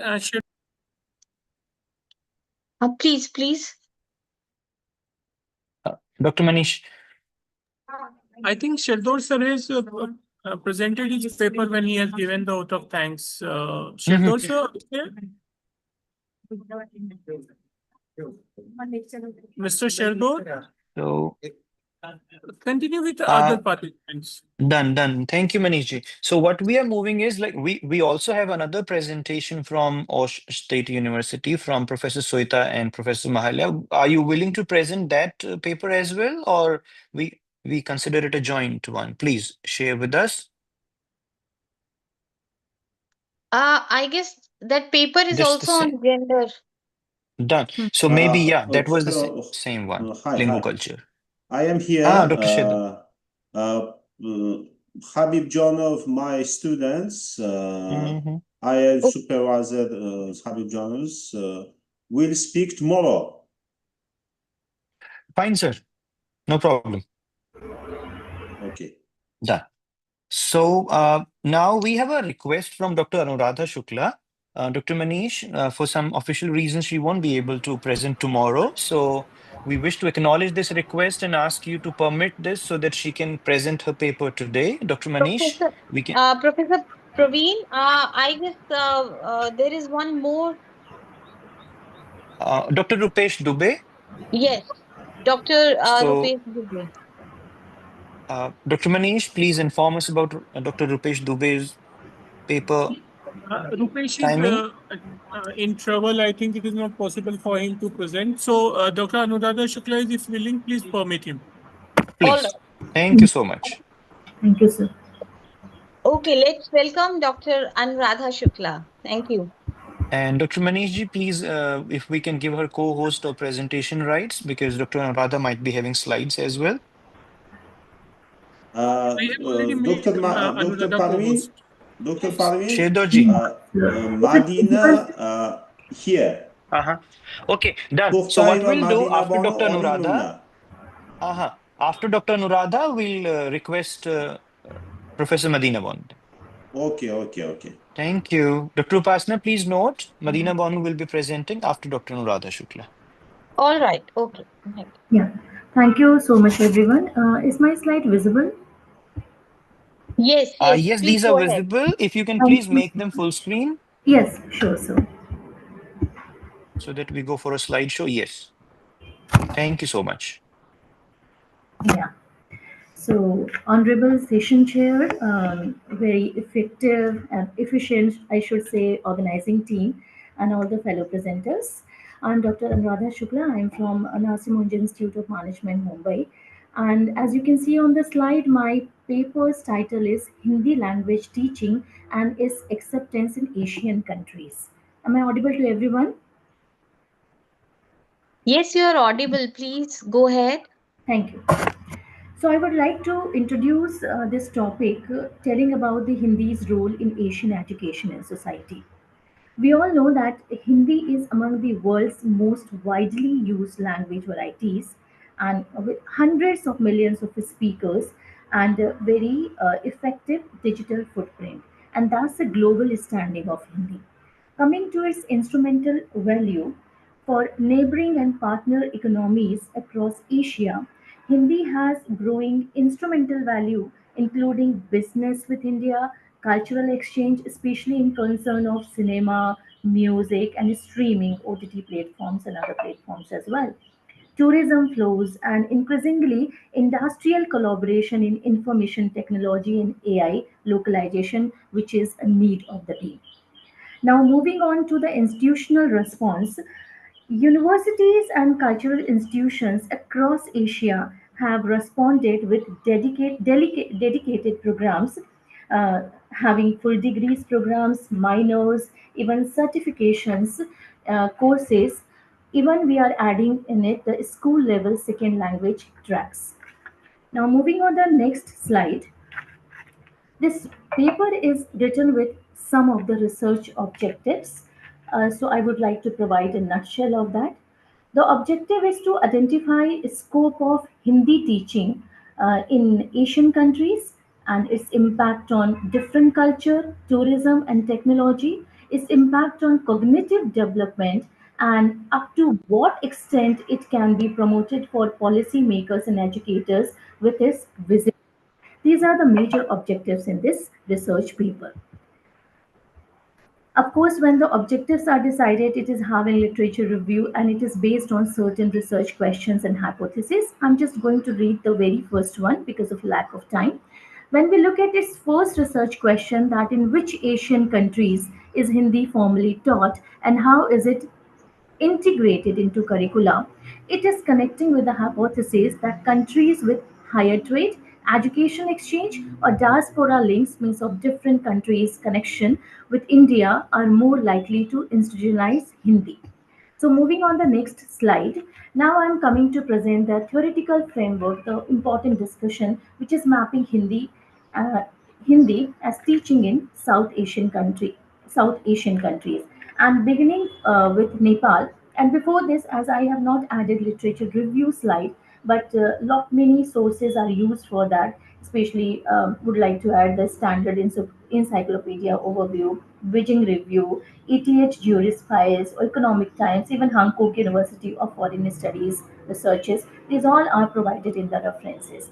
Please. Dr. Manish. I think Sheldon sir has presented his paper when he has given the oath of thanks. Sheldon sir, here? Mr. Sheldon, So continue with the other participants. done. Thank you, Manishji. So what we are moving is like we also have another presentation from Osh State University from Professor Soita and Professor Mahalia. Are you willing to present that paper as well, or we consider it a joint one? Please share with us. I guess that paper is This the also same. on gender. Done. So maybe yeah, that was the Hello. same one. Hi. Lingoculture. I am here. Dr. Shedar. Habib John of my students. I am Oh. supervisor Habib John's will speak tomorrow. Fine, sir. No problem. Okay. Done. So now we have a request from Dr. Anuradha Shukla. Dr. Manish, for some official reasons, she won't be able to present tomorrow. So we wish to acknowledge this request and ask you to permit this so that she can present her paper today. Dr. Manish, Professor, we can. Professor Praveen, I guess there is one more. Dr. Rupesh Dubey. Yes, Dr. So, Rupesh Dubey. Dr. Manish, please inform us about Dr. Rupesh Dubey's paper Rupesh is timing. in trouble. I think it is not possible for him to present. So, Dr. Anuradha Shukla is willing. Please permit him. All right. Please. Thank you so much. Thank you, sir. Okay, let's welcome Dr. Anuradha Shukla. Thank you. And Dr. Manishji, please, if we can give her co-host or presentation rights, because Dr. Anuradha might be having slides as well. Dr. Anuradha co-host. Dr. Parveen, Shedorji. Madina here. Okay, done. So what Koftay ve we'll do Madina after bono Dr. oni Anuradha, nuna. After Dr. Anuradha, we'll request Professor Madina Bond. Okay. Thank you. Dr. Upasana, please note, Madina Banu will be presenting after Dr. Anuradha Shukla. All right. Okay. Right. Yeah, thank you so much, everyone. Is my slide visible? Yes, yes, Yes, please these are go ahead. visible. If you can Thank please you. make them full screen Yes, sure, sir. so that we go for a slideshow. Yes. Thank you so much. Yeah. So, Honorable Session Chair, very effective and efficient, I should say, organizing team, and all the fellow presenters. I'm Dr. Anuradha Shukla. I'm from Narsee Institute of Management, Mumbai. And as you can see on the slide, my paper's title is Hindi Language Teaching and its Acceptance in Asian Countries. Am I audible to everyone? Yes, you are audible. Please go ahead. Thank you. So I would like to introduce this topic, telling about the Hindi's role in Asian education and society. We all know that Hindi is among the world's most widely used language varieties, and with hundreds of millions of speakers and a very effective digital footprint, and thus a global standing of Hindi. Coming to its instrumental value for neighboring and partner economies across Asia, Hindi has growing instrumental value, including business with India, cultural exchange, especially in concern of cinema, music, and streaming OTT platforms and other platforms as well. Tourism flows and increasingly industrial collaboration in information technology and AI localization, which is a need of the day. Now, moving on to the institutional response, universities and cultural institutions across Asia have responded with dedicated programs, having full degrees programs, minors, even certifications, courses. Even we are adding in it the school level second language tracks. Now, moving on the next slide. This paper is written with some of the research objectives. So I would like to provide a nutshell of that. The objective is to identify scope of Hindi teaching in Asian countries and its impact on different culture, tourism and technology, its impact on cognitive development, and up to what extent it can be promoted for policymakers and educators with its visit. These are the major objectives in this research paper. Of course, when the objectives are decided, it is having literature review and it is based on certain research questions and hypotheses. I'm just going to read the very first one because of lack of time. When we look at its first research question, that in which Asian countries is Hindi formally taught and how is it integrated into curricula, it is connecting with the hypothesis that countries with higher trade, education exchange, or diaspora links means of different countries' connection with India are more likely to institutionalize Hindi. So moving on the next slide, now I'm coming to present the theoretical framework, the important discussion, which is mapping uh, Hindi as teaching in South Asian countries, and beginning with Nepal. And before this, as I have not added literature review slide, but lot many sources are used for that. Especially, would like to add the standard encyclopedia overview, bridging review, ETH Juris Files, Economic Times, even Hankook University of Foreign Studies researches. These all are provided in the references.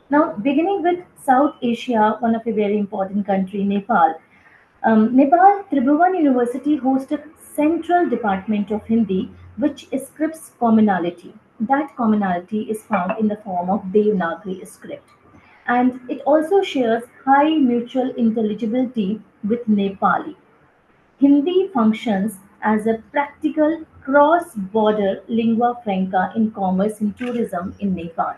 Now, beginning with South Asia, one of a very important country, Nepal. Nepal Tribhuvan University hosts a central department of Hindi, which scripts commonality. That commonality is found in the form of Devanagari script. And it also shares high mutual intelligibility with Nepali. Hindi functions as a practical cross-border lingua franca in commerce and tourism in Nepal.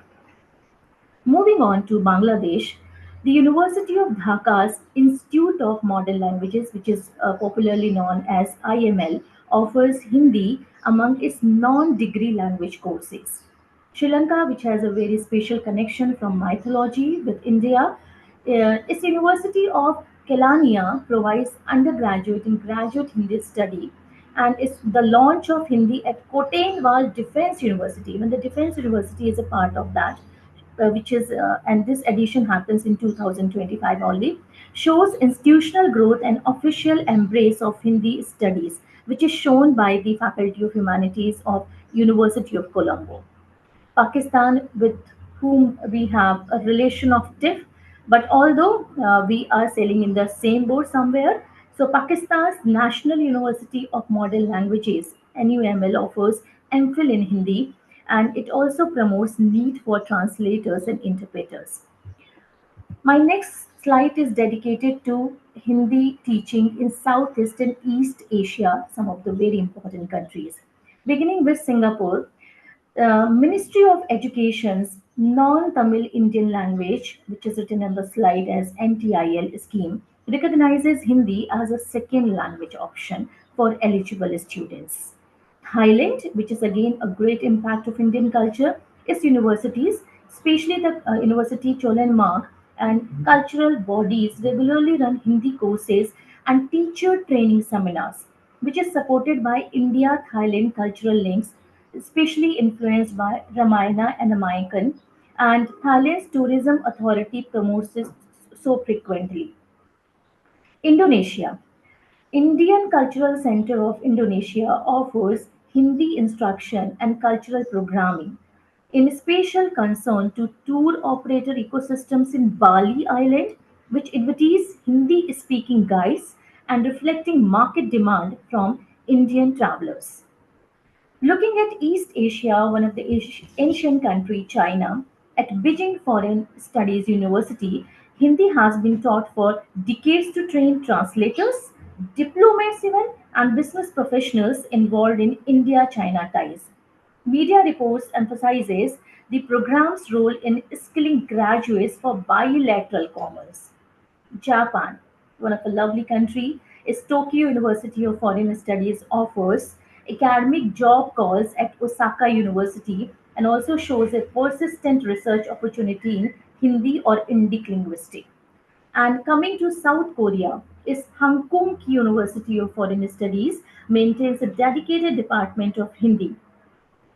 Moving on to Bangladesh, the University of Dhaka's Institute of Modern Languages, which is popularly known as IML, offers Hindi among its non degree language courses. Sri Lanka, which has a very special connection from mythology with India, its University of Kelania provides undergraduate and graduate Hindi study, and it's the launch of Hindi at Kotenwal Defense University. Even the Defense University is a part of that, which is, and this edition happens in 2025 only, shows institutional growth and official embrace of Hindi studies, which is shown by the Faculty of Humanities of University of Colombo. Pakistan, with whom we have a relation of tiff, but although we are sailing in the same boat somewhere, so Pakistan's National University of Modern Languages (NUML) offers MPhil in Hindi, and it also promotes need for translators and interpreters. My next slide is dedicated to Hindi teaching in Southeast and East Asia, some of the very important countries. Beginning with Singapore, Ministry of Education's non-Tamil Indian language, which is written on the slide as NTIL scheme, recognizes Hindi as a second language option for eligible students. Thailand, which is again a great impact of Indian culture, is universities, especially the University Cholan and cultural bodies regularly run Hindi courses and teacher training seminars, which is supported by India Thailand cultural links, especially influenced by Ramayana and Amayakan, and Thailand's tourism authority promotes this so frequently. Indonesia. Indian Cultural Center of Indonesia offers Hindi instruction and cultural programming in special concern to tour operator ecosystems in Bali Island, which advertise Hindi speaking guides and reflecting market demand from Indian travelers. Looking at East Asia, one of the ancient country, China, at Beijing Foreign Studies University, Hindi has been taught for decades to train translators, diplomats even, and business professionals involved in India-China ties. Media reports emphasizes the program's role in skilling graduates for bilateral commerce. Japan, one of a lovely country, is Tokyo University of Foreign Studies offers academic job calls at Osaka University and also shows a persistent research opportunity in Hindi or Indic linguistics. And coming to South Korea is Hangkong University of Foreign Studies maintains a dedicated department of Hindi.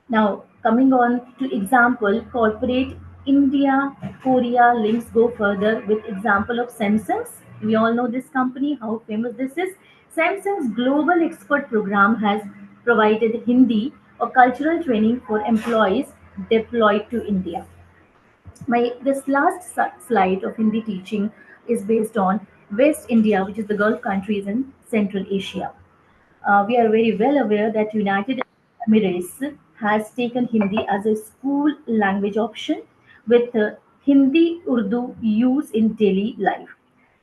Now, coming on to example, corporate India Korea links go further with example of Samsung's. We all know this company, how famous this is. Samsung's global expert program has provided Hindi or cultural training for employees deployed to India. My this last slide of Hindi teaching is based on West India, which is the Gulf countries in Central Asia. We are very well aware that United Emirates has taken Hindi as a school language option with Hindi Urdu use in daily life.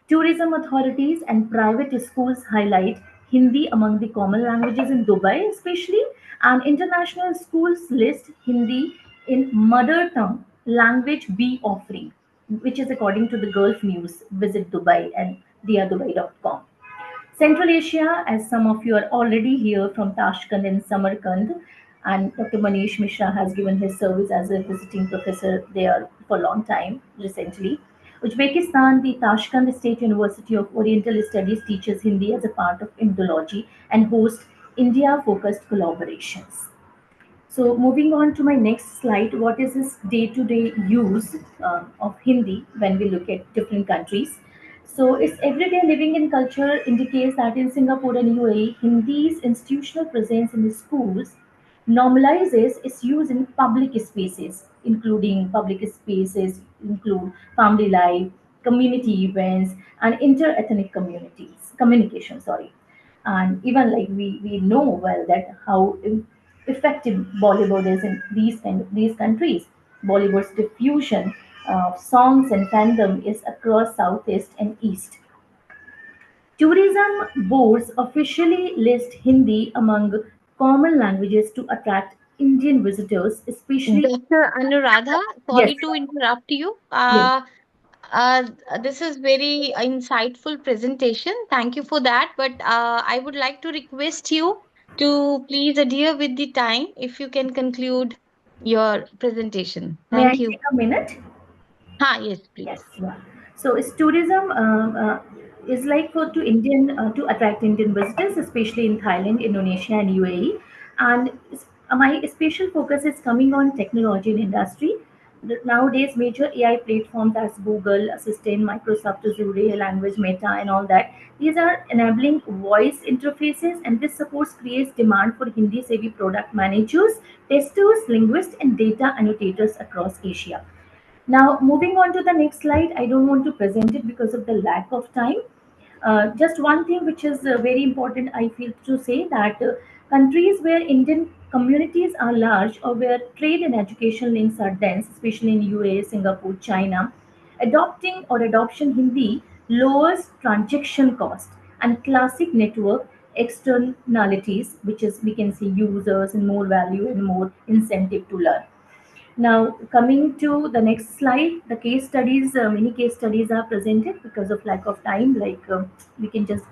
Tourism authorities and private schools highlight Hindi among the common languages in Dubai, especially, and international schools list Hindi in mother tongue language B offering, which is according to the Gulf News. Visit Dubai and diadubai.com. Central Asia, as some of you are already here from Tashkent and Samarkand, and Dr. Manish Mishra has given his service as a visiting professor there for a long time recently. Uzbekistan, the Tashkent State University of Oriental Studies teaches Hindi as a part of Indology and hosts India focused collaborations. So moving on to my next slide, what is this day-to-day use of Hindi when we look at different countries? So its everyday living and culture indicates that in Singapore and UAE, Hindi's institutional presence in the schools normalizes its use in public spaces, including public spaces include family life, community events, and inter-ethnic communication. Sorry, and even like we know well that how effective Bollywood is in these countries. Bollywood's diffusion of songs and fandom is across Southeast and East. Tourism boards officially list Hindi among common languages to attract Indian visitors, especially. Dr. Anuradha, Yes, sorry to interrupt you. yes. Uh, this is very insightful presentation. Thank you for that. But I would like to request you to please adhere with the time if you can conclude your presentation. May I Thank you. take a minute? Yes, Yes, please. yeah. So is tourism is like for to Indian to attract Indian visitors, especially in Thailand, Indonesia, and UAE. And my special focus is coming on technology and industry. nowadays major AI platforms as Google Assistant, Microsoft Azure, Language Meta, and all that. These are enabling voice interfaces, and this supports creates demand for Hindi savvy product managers, testers, linguists, and data annotators across Asia. Now, moving on to the next slide, I don't want to present it because of the lack of time. Just one thing which is very important, I feel to say that countries where Indian communities are large or where trade and education links are dense, especially in UAE, Singapore, China, adopting or adoption Hindi lowers transaction cost and classic network externalities, which is we can see users and more value and more incentive to learn. Now, coming to the next slide, the case studies, many case studies are presented because of lack of time. We can just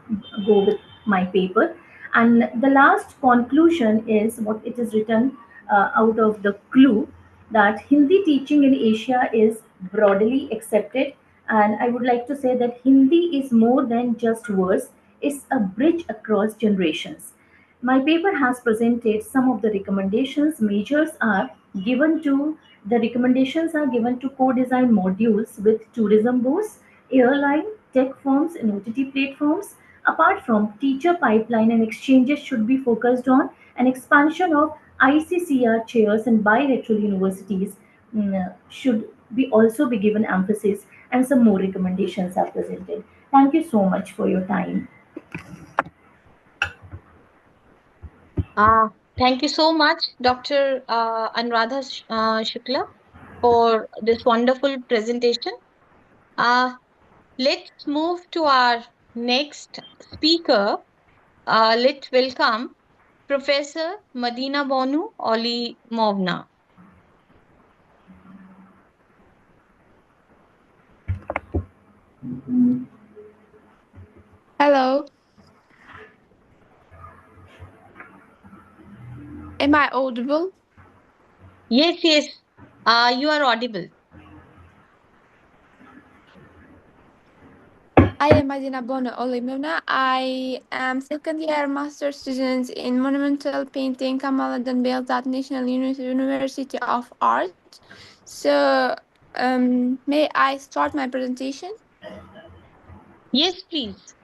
go with my paper. And the last conclusion is what it is written out of the clue that Hindi teaching in Asia is broadly accepted. And I would like to say that Hindi is more than just words, it's a bridge across generations. My paper has presented some of the recommendations. Measures are given to the recommendations are given to co-design modules with tourism boards, airline, tech firms, and OTT platforms. Apart from teacher pipeline and exchanges should be focused on an expansion of ICCR chairs and bilateral universities should be also be given emphasis, and some more recommendations are presented. Thank you so much for your time. Uh, Thank you so much, Dr. Anuradha Shukla, for this wonderful presentation. Uh, let's move to our next speaker. Let's welcome Professor Madina Bonu Oli Movna. Hello, am I audible? Yes, yes, you are audible. I am Madina Bono Olimuna. I am second year master student in monumental painting Kamaluddin Behzad National University of Art. So, may I start my presentation? Yes, please.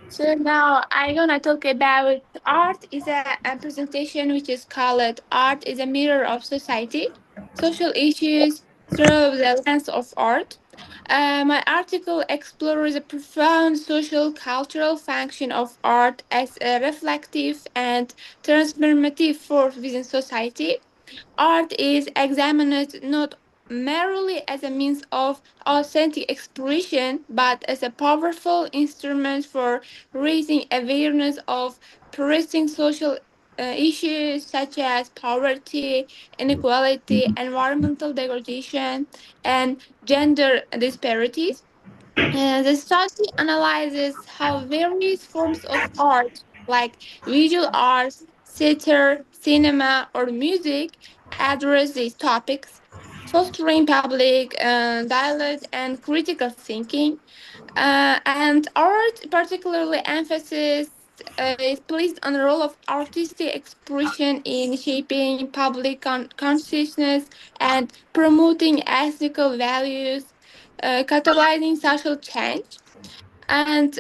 So now I'm gonna talk about art is a presentation which is called Art is a Mirror of Society, Social Issues Through the Lens of Art. My article explores the profound social cultural function of art as a reflective and transformative force within society. Art is examined not merely as a means of authentic expression, but as a powerful instrument for raising awareness of pressing social issues such as poverty, inequality, environmental degradation, and gender disparities. The study analyzes how various forms of art, like visual arts, theater, cinema, or music, address these topics, fostering public dialogue and critical thinking. And art particularly emphasis is placed on the role of artistic expression in shaping public consciousness and promoting ethical values, catalyzing social change. And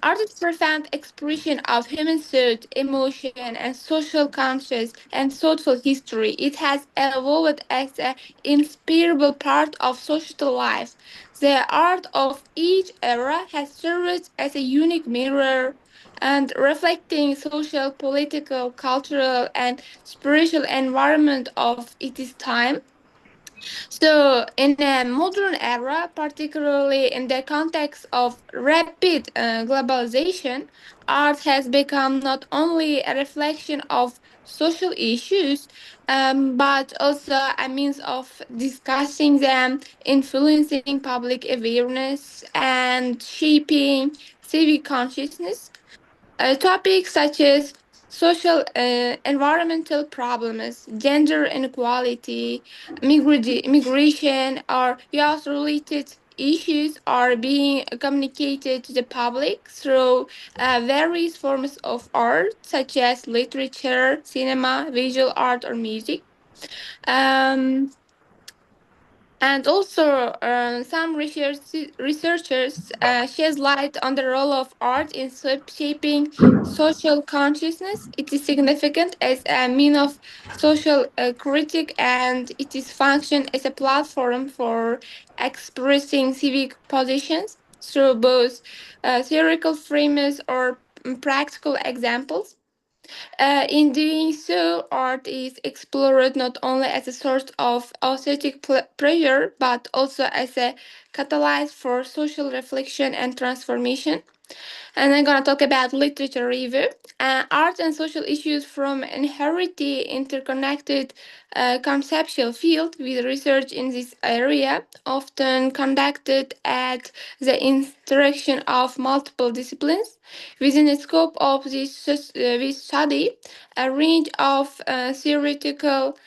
art's profound expression of human thought, emotion, and social conscience and thoughtful history. It has evolved as an inseparable part of social life. The art of each era has served as a unique mirror and reflecting social, political, cultural, and spiritual environment of its time. So, in a modern era, particularly in the context of rapid globalization, art has become not only a reflection of social issues, but also a means of discussing them, influencing public awareness, and shaping civic consciousness. Topics such as social environmental problems, gender inequality, migration, or youth related issues are being communicated to the public through various forms of art, such as literature, cinema, visual art, or music. Um, And also, some researchers shed light on the role of art in shaping social consciousness. It is significant as a mean of social critique, and it is function as a platform for expressing civic positions through both theoretical frames or practical examples. In doing so, art is explored not only as a source of aesthetic pleasure, but also as a catalyst for social reflection and transformation. And I'm gonna talk about literature review. Art and social issues from inherently interconnected conceptual field, with research in this area often conducted at the interaction of multiple disciplines. Within the scope of this study, a range of theoretical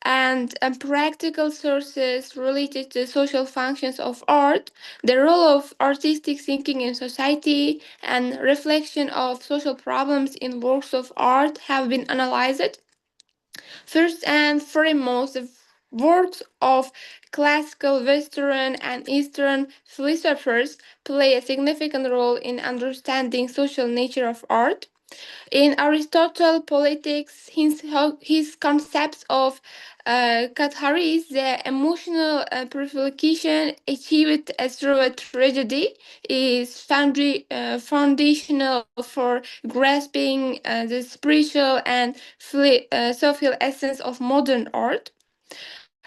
and practical sources related to social functions of art, the role of artistic thinking in society, and reflection of social problems in works of art have been analyzed. First and foremost, the works of classical Western and Eastern philosophers play a significant role in understanding social nature of art. In Aristotle Politics, his concepts of katharis, the emotional purification achieved through a tragedy, is foundational for grasping the spiritual and social essence of modern art.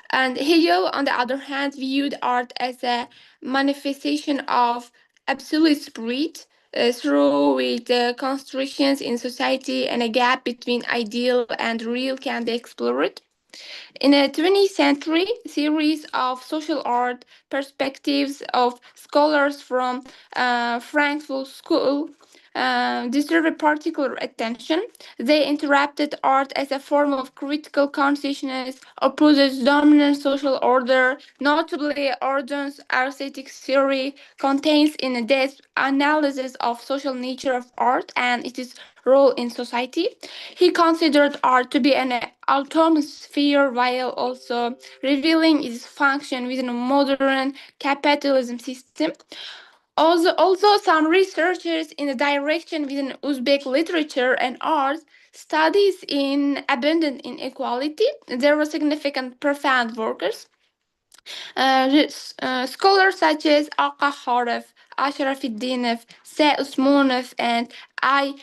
And Hegel, on the other hand, viewed art as a manifestation of absolute spirit, through which the constrictions in society and a gap between ideal and real can be explored. In the 20th century, series of social art perspectives of scholars from Frankfurt School deserve particular attention. They interpreted art as a form of critical consciousness, opposes dominant social order. Notably, Ordon's aesthetic theory contains in depth analysis of social nature of art and its role in society. He considered art to be an autonomous sphere while also revealing its function within a modern capitalism system. Also, some researchers in the direction within Uzbek literature and art studies in abundant inequality. There were significant profound workers. Scholars such as Aka Kharif, Ashrafiddinov, Se Usmonov, and I.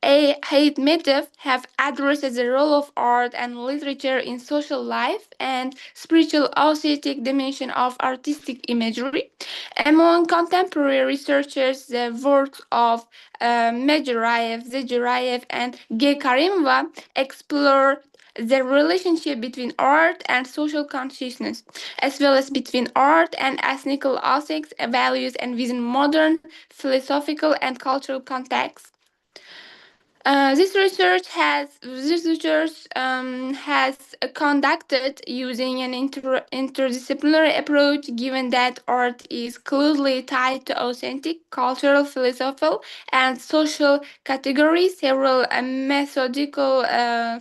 A. Haidmedov have addressed the role of art and literature in social life and spiritual aesthetic dimension of artistic imagery. Among contemporary researchers, the works of Medjurayev, Zedjurayev, and Gay Karimova explore the relationship between art and social consciousness, as well as between art and ethnical ethics, values, and within modern philosophical and cultural contexts. This research has conducted using an interdisciplinary approach, given that art is closely tied to authentic cultural, philosophical, and social categories. Several methodical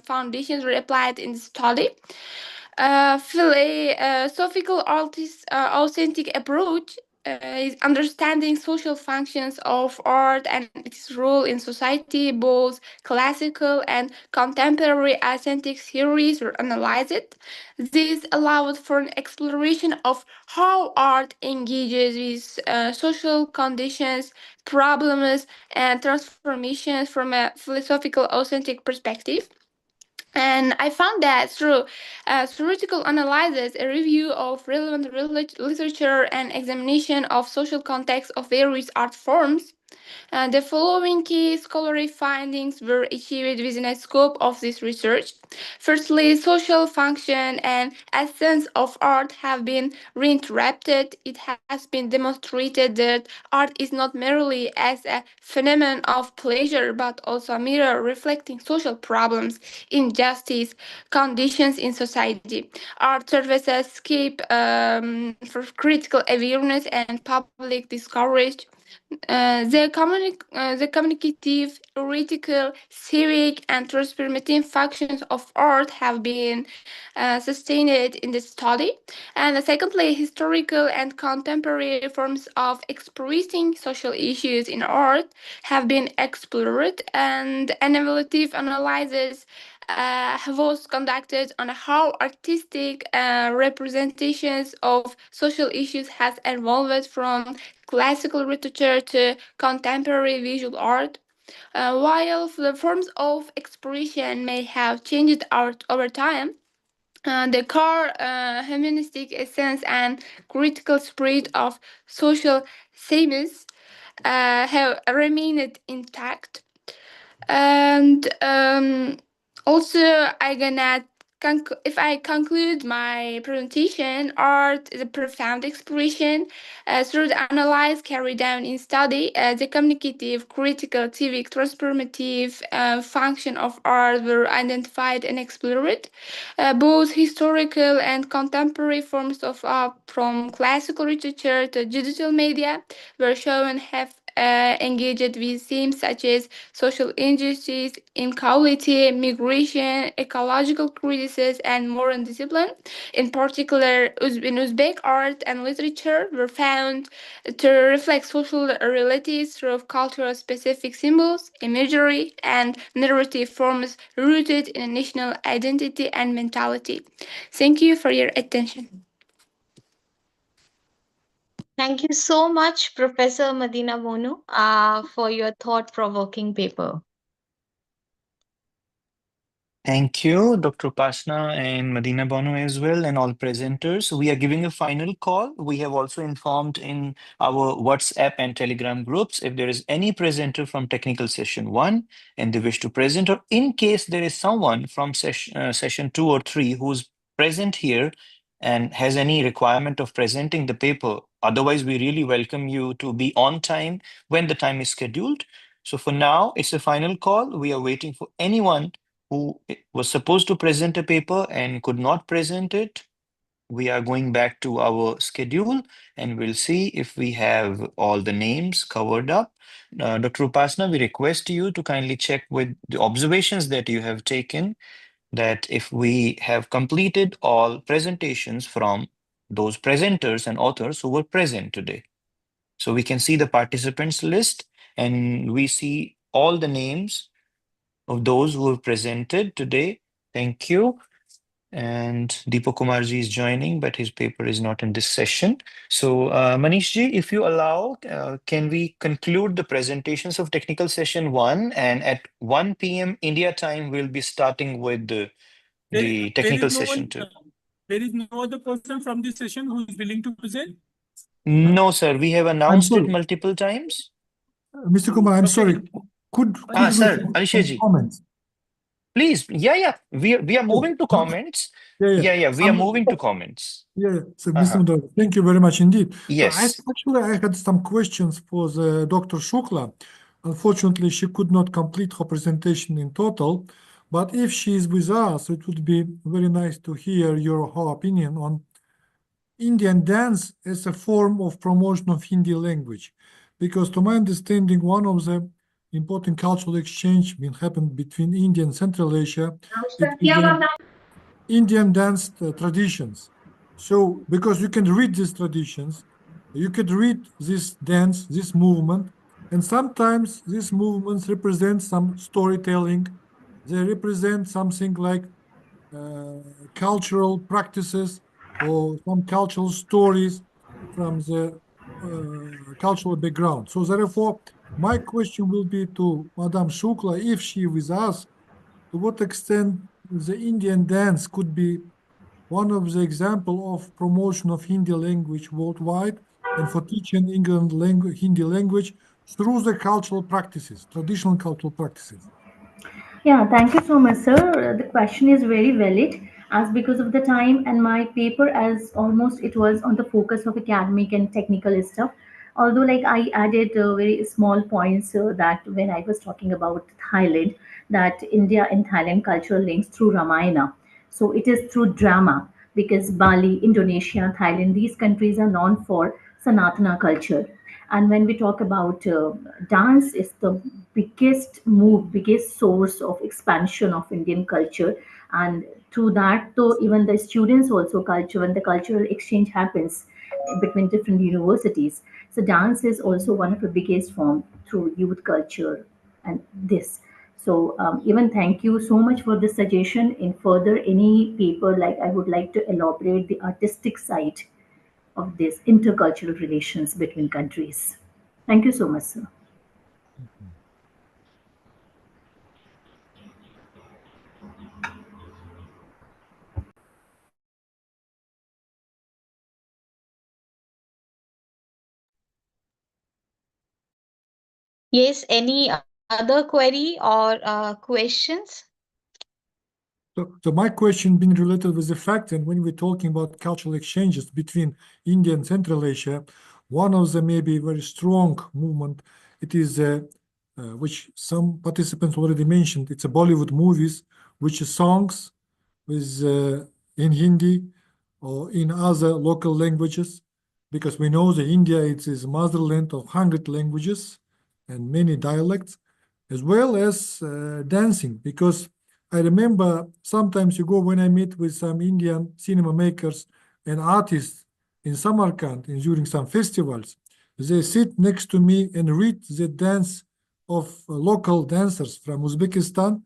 foundations were applied in the study. Philosophical artist authentic approach is understanding social functions of art and its role in society. Both classical and contemporary aesthetic theories were analyzed. This allowed for an exploration of how art engages with social conditions, problems, and transformations from a philosophical authentic perspective. And I found that through theoretical analysis, a review of relevant literature, and examination of social context of various art forms, the following key scholarly findings were achieved within the scope of this research. Firstly, social function and essence of art have been reinterpreted. It has been demonstrated that art is not merely as a phenomenon of pleasure, but also a mirror reflecting social problems, injustice, conditions in society. Art serves as escape for critical awareness and public discourage. The communicative, theoretical, civic, and transformative functions of art have been sustained in this study. And secondly, historical and contemporary forms of expressing social issues in art have been explored, and an evaluative analysis was conducted on how artistic representations of social issues has evolved from classical literature to contemporary visual art. While the forms of expression may have changed art over time, the core humanistic essence and critical spirit of social themes have remained intact. And also, I gonna if I conclude my presentation, art is a profound expression through the analyze, carry down in study, the communicative, critical, civic, transformative function of art were identified and explored. Both historical and contemporary forms of art, from classical literature to digital media, were shown have engaged with themes such as social injustice, inequality, migration, ecological crisis, and moral discipline. In particular, in Uzbek art and literature were found to reflect social realities through cultural specific symbols, imagery, and narrative forms rooted in national identity and mentality. Thank you for your attention. Thank you so much, Professor Medina Bonu, for your thought provoking paper. Thank you, Dr. Pasna and Medina Banu as well, and all presenters. We are giving a final call. We have also informed in our WhatsApp and Telegram groups if there is any presenter from technical session 1 and they wish to present, or in case there is someone from session 2 or 3 who's present here and has any requirement of presenting the paper. Otherwise, we really welcome you to be on time when the time is scheduled. So for now, it's a final call. We are waiting for anyone who was supposed to present a paper and could not present it. We are going back to our schedule and we'll see if we have all the names covered up. Dr. Upasna, we request you to kindly check with the observations that you have taken, that if we have completed all presentations from those presenters and authors who were present today. So we can see the participants list and we see all the names of those who have presented today. Thank you. And Deepak Kumarji is joining, but his paper is not in this session. So Manishji, if you allow, can we conclude the presentations of technical session 1? And at 1 p.m. India time, we'll be starting with the technical session 2. There is no other person from this session who is willing to present? No, sir. We have announced it multiple times. Mr. Kumar, I'm sorry. Could sir, we Alishaji. comments? Please, yeah. We are moving to comments. Yeah. We are moving to comments. Yeah. So, Mr. Mudar, thank you very much indeed. Yes. So I had some questions for the Dr. Shukla. Unfortunately, she could not complete her presentation in total. But if she is with us, it would be very nice to hear her opinion on Indian dance as a form of promotion of Hindi language. Because to my understanding, one of the important cultural exchange will happen between India and Central Asia. Indian dance traditions. So, because you can read these traditions, you could read this dance, this movement, and sometimes these movements represent some storytelling. They represent something like cultural practices or some cultural stories from the cultural background. So therefore, my question will be to Madame Shukla, if she with us, to what extent the Indian dance could be one of the example of promotion of Hindi language worldwide and for teaching England language, Hindi language through the cultural practices, traditional cultural practices. Yeah, thank you so much, sir. The question is very valid as because of the time and my paper as almost it was on the focus of academic and technical stuff. Although like I added very small points that when I was talking about Thailand, that India and Thailand cultural links through Ramayana. So it is through drama because Bali, Indonesia, Thailand, these countries are known for Sanatana culture. And when we talk about dance, is the biggest source of expansion of Indian culture. And through that, though, even the students also culture, when the cultural exchange happens between different universities. So dance is also one of the biggest form through youth culture and this. So even thank you so much for this suggestion. In further any paper, like I would like to elaborate the artistic side of these intercultural relations between countries. Thank you so much, sir. Yes, any other query or questions? So my question being related with the fact, and when we're talking about cultural exchanges between India and Central Asia, one of the maybe very strong movement, it is which some participants already mentioned. It's a Bollywood movies, which is songs with in Hindi or in other local languages, because we know that India it is motherland of 100 languages and many dialects, as well as dancing. Because I remember sometimes ago when I meet with some Indian cinema makers and artists in Samarkand and during some festivals, they sit next to me and read the dance of local dancers from Uzbekistan,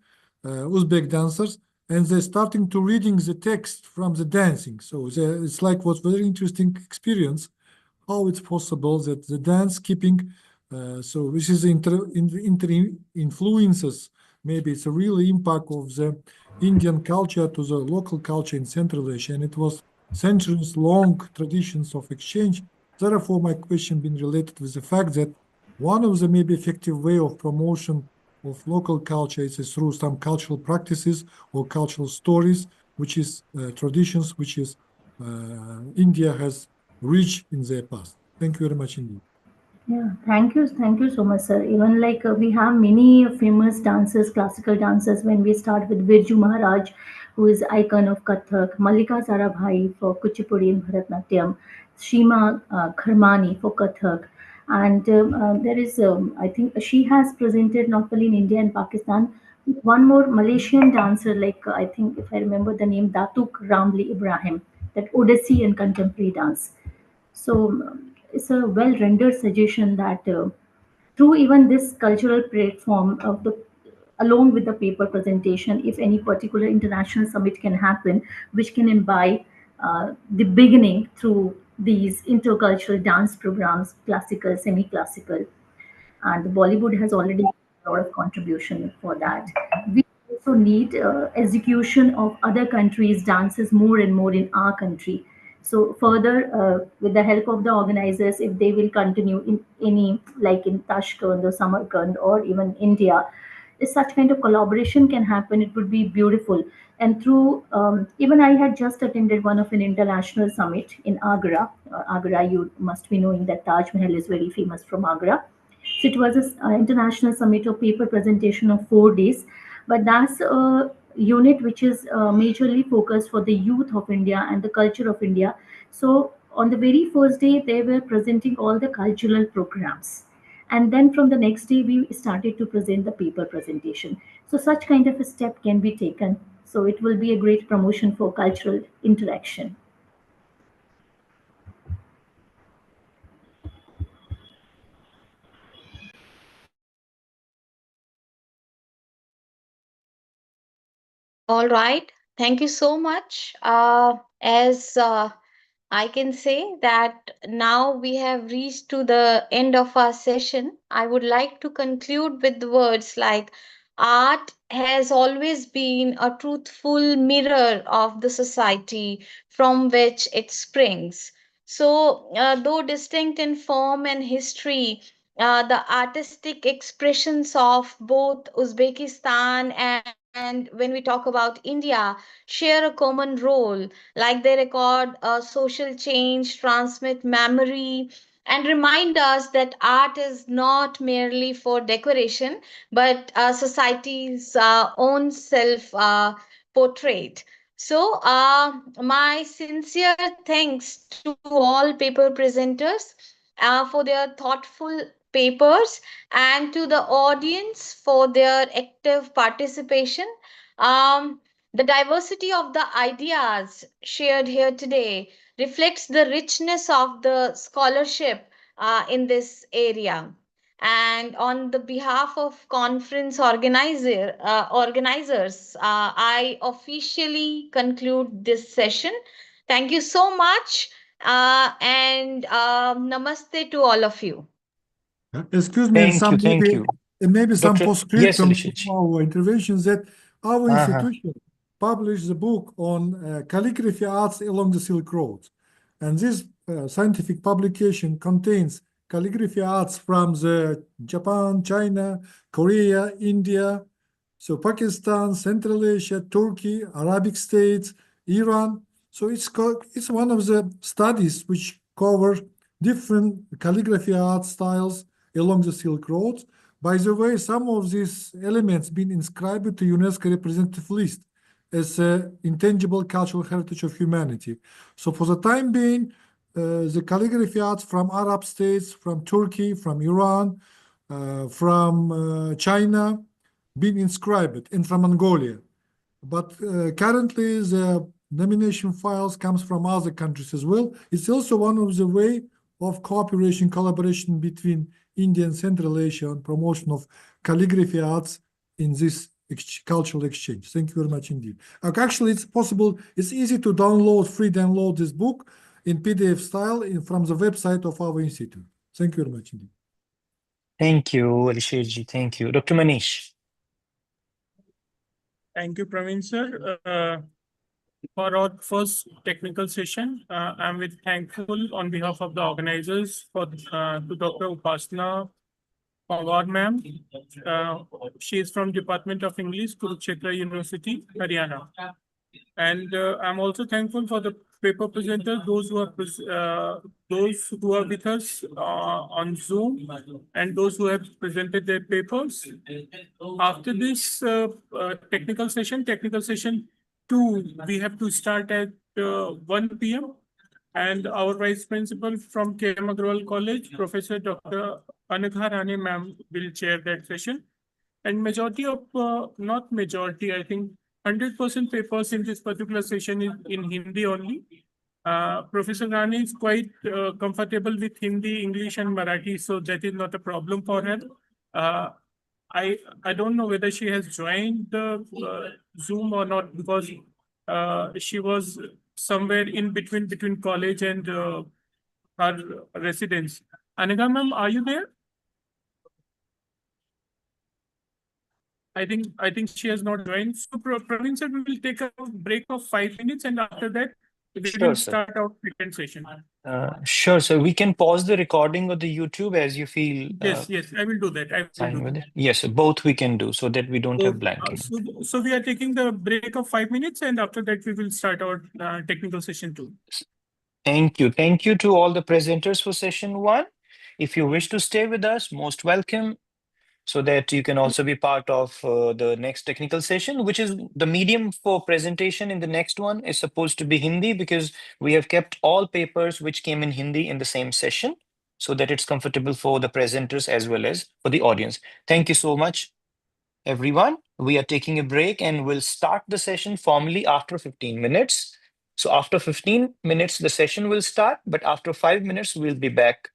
Uzbek dancers, and they're starting to reading the text from the dancing. So it's like was very interesting experience how it's possible that the dance keeping so this is inter influences, maybe it's a really impact of the Indian culture to the local culture in Central Asia, and it was centuries long traditions of exchange. Therefore my question been related with the fact that one of the maybe effective way of promotion of local culture is through some cultural practices or cultural stories, which is traditions which is India has reached in their past. Thank you very much indeed. Yeah, thank you so much, sir. Even like we have many famous dancers, classical dancers. When we start with Birju Maharaj, who is icon of Kathak, Mallika Sarabhai for Kuchipudi and Bharatnatyam, Shima Kharmani for Kathak, and there is I think she has presented not only in India and Pakistan. One more Malaysian dancer, like I think if I remember the name, Datuk Ramli Ibrahim, that Odissi and contemporary dance. So it's a well rendered suggestion that through even this cultural platform of the along with the paper presentation, if any particular international summit can happen, which can imbibe the beginning through these intercultural dance programs, classical, semi-classical, and Bollywood has already made a lot of contribution for that. We also need execution of other countries' dances more and more in our country. So further, with the help of the organizers, if they will continue in any, like in Tashkent or Samarkand or even India, if such kind of collaboration can happen, it would be beautiful. And through, even I had just attended one of an international summit in Agra. Agra, you must be knowing that Taj Mahal is very famous from Agra. So it was an international summit of paper presentation of 4 days, but that's a unit which is majorly focused for the youth of India and the culture of India. So on the very first day, they were presenting all the cultural programs. And then from the next day, we started to present the paper presentation. So such kind of a step can be taken. So it will be a great promotion for cultural interaction. All right. Thank you so much. As I can say that now we have reached to the end of our session. I would like to conclude with the words like art has always been a truthful mirror of the society from which it springs. So, though distinct in form and history, the artistic expressions of both Uzbekistan and when we talk about India share a common role, like they record social change, transmit memory, and remind us that art is not merely for decoration but society's own self portrait. So, my sincere thanks to all paper presenters for their thoughtful papers, and to the audience for their active participation. Um, the diversity of the ideas shared here today reflects the richness of the scholarship in this area. And on the behalf of conference organizers, I officially conclude this session. Thank you so much, and namaste to all of you. Excuse me, and some Thank you. maybe some Dr. Yes, postscriptum to Alishij. our interventions that our Uh-huh. institution published a book on calligraphy arts along the Silk Road. And this scientific publication contains calligraphy arts from the Japan, China, Korea, India, so Pakistan, Central Asia, Turkey, Arabic states, Iran. So it's one of the studies which cover different calligraphy art styles along the Silk Road. By the way, some of these elements been inscribed to UNESCO representative list as intangible cultural heritage of humanity. So for the time being, the calligraphy arts from Arab states, from Turkey, from Iran, from China, been inscribed, and from Mongolia. But currently, the nomination files comes from other countries as well. It's also one of the way of cooperation, collaboration between India and Central Asia on promotion of calligraphy arts in this cultural exchange. Thank you very much indeed. Actually, it's possible, it's easy to download, free download this book in PDF style from the website of our institute. Thank you very much indeed. Thank you, Alishij. Thank you. Dr. Manish. Thank you, Praveen sir. For our first technical session, I'm very thankful on behalf of the organizers to Dr. Upasana Pawar ma'am. She is from Department of English, Kurukshetra University, Haryana. And I'm also thankful for the paper presenters, those who are with us on Zoom, and those who have presented their papers. After this technical session 2, we have to start at 1 p.m. And our Vice Principal from K.M. Agrawal College, Professor Dr. Anagha Rane ma'am will chair that session. And majority of, not majority, I think 100% papers in this particular session is in Hindi only. Professor Rani is quite comfortable with Hindi, English, and Marathi, so that is not a problem for her. I don't know whether she has joined the Zoom or not, because she was somewhere in between college and her residence. Anaga ma'am, are you there? I think she has not joined. So Praveen sir, we will take a break of 5 minutes, and after that we Sure, will sir. start our second session. Sure, sir. We can pause the recording of the YouTube as you feel Yes, I will do that. I will fine do with that. it. Yes, sir, both we can do so that we don't have blanking. So we are taking the break of 5 minutes, and after that we will start our technical session 2. Thank you. Thank you to all the presenters for session 1. If you wish to stay with us, most welcome, so that you can also be part of the next technical session, which is the medium for presentation in the next one is supposed to be Hindi, because we have kept all papers which came in Hindi in the same session so that it's comfortable for the presenters as well as for the audience. Thank you so much, everyone. We are taking a break and we'll start the session formally after 15 minutes. So after 15 minutes, the session will start, but after 5 minutes, we'll be back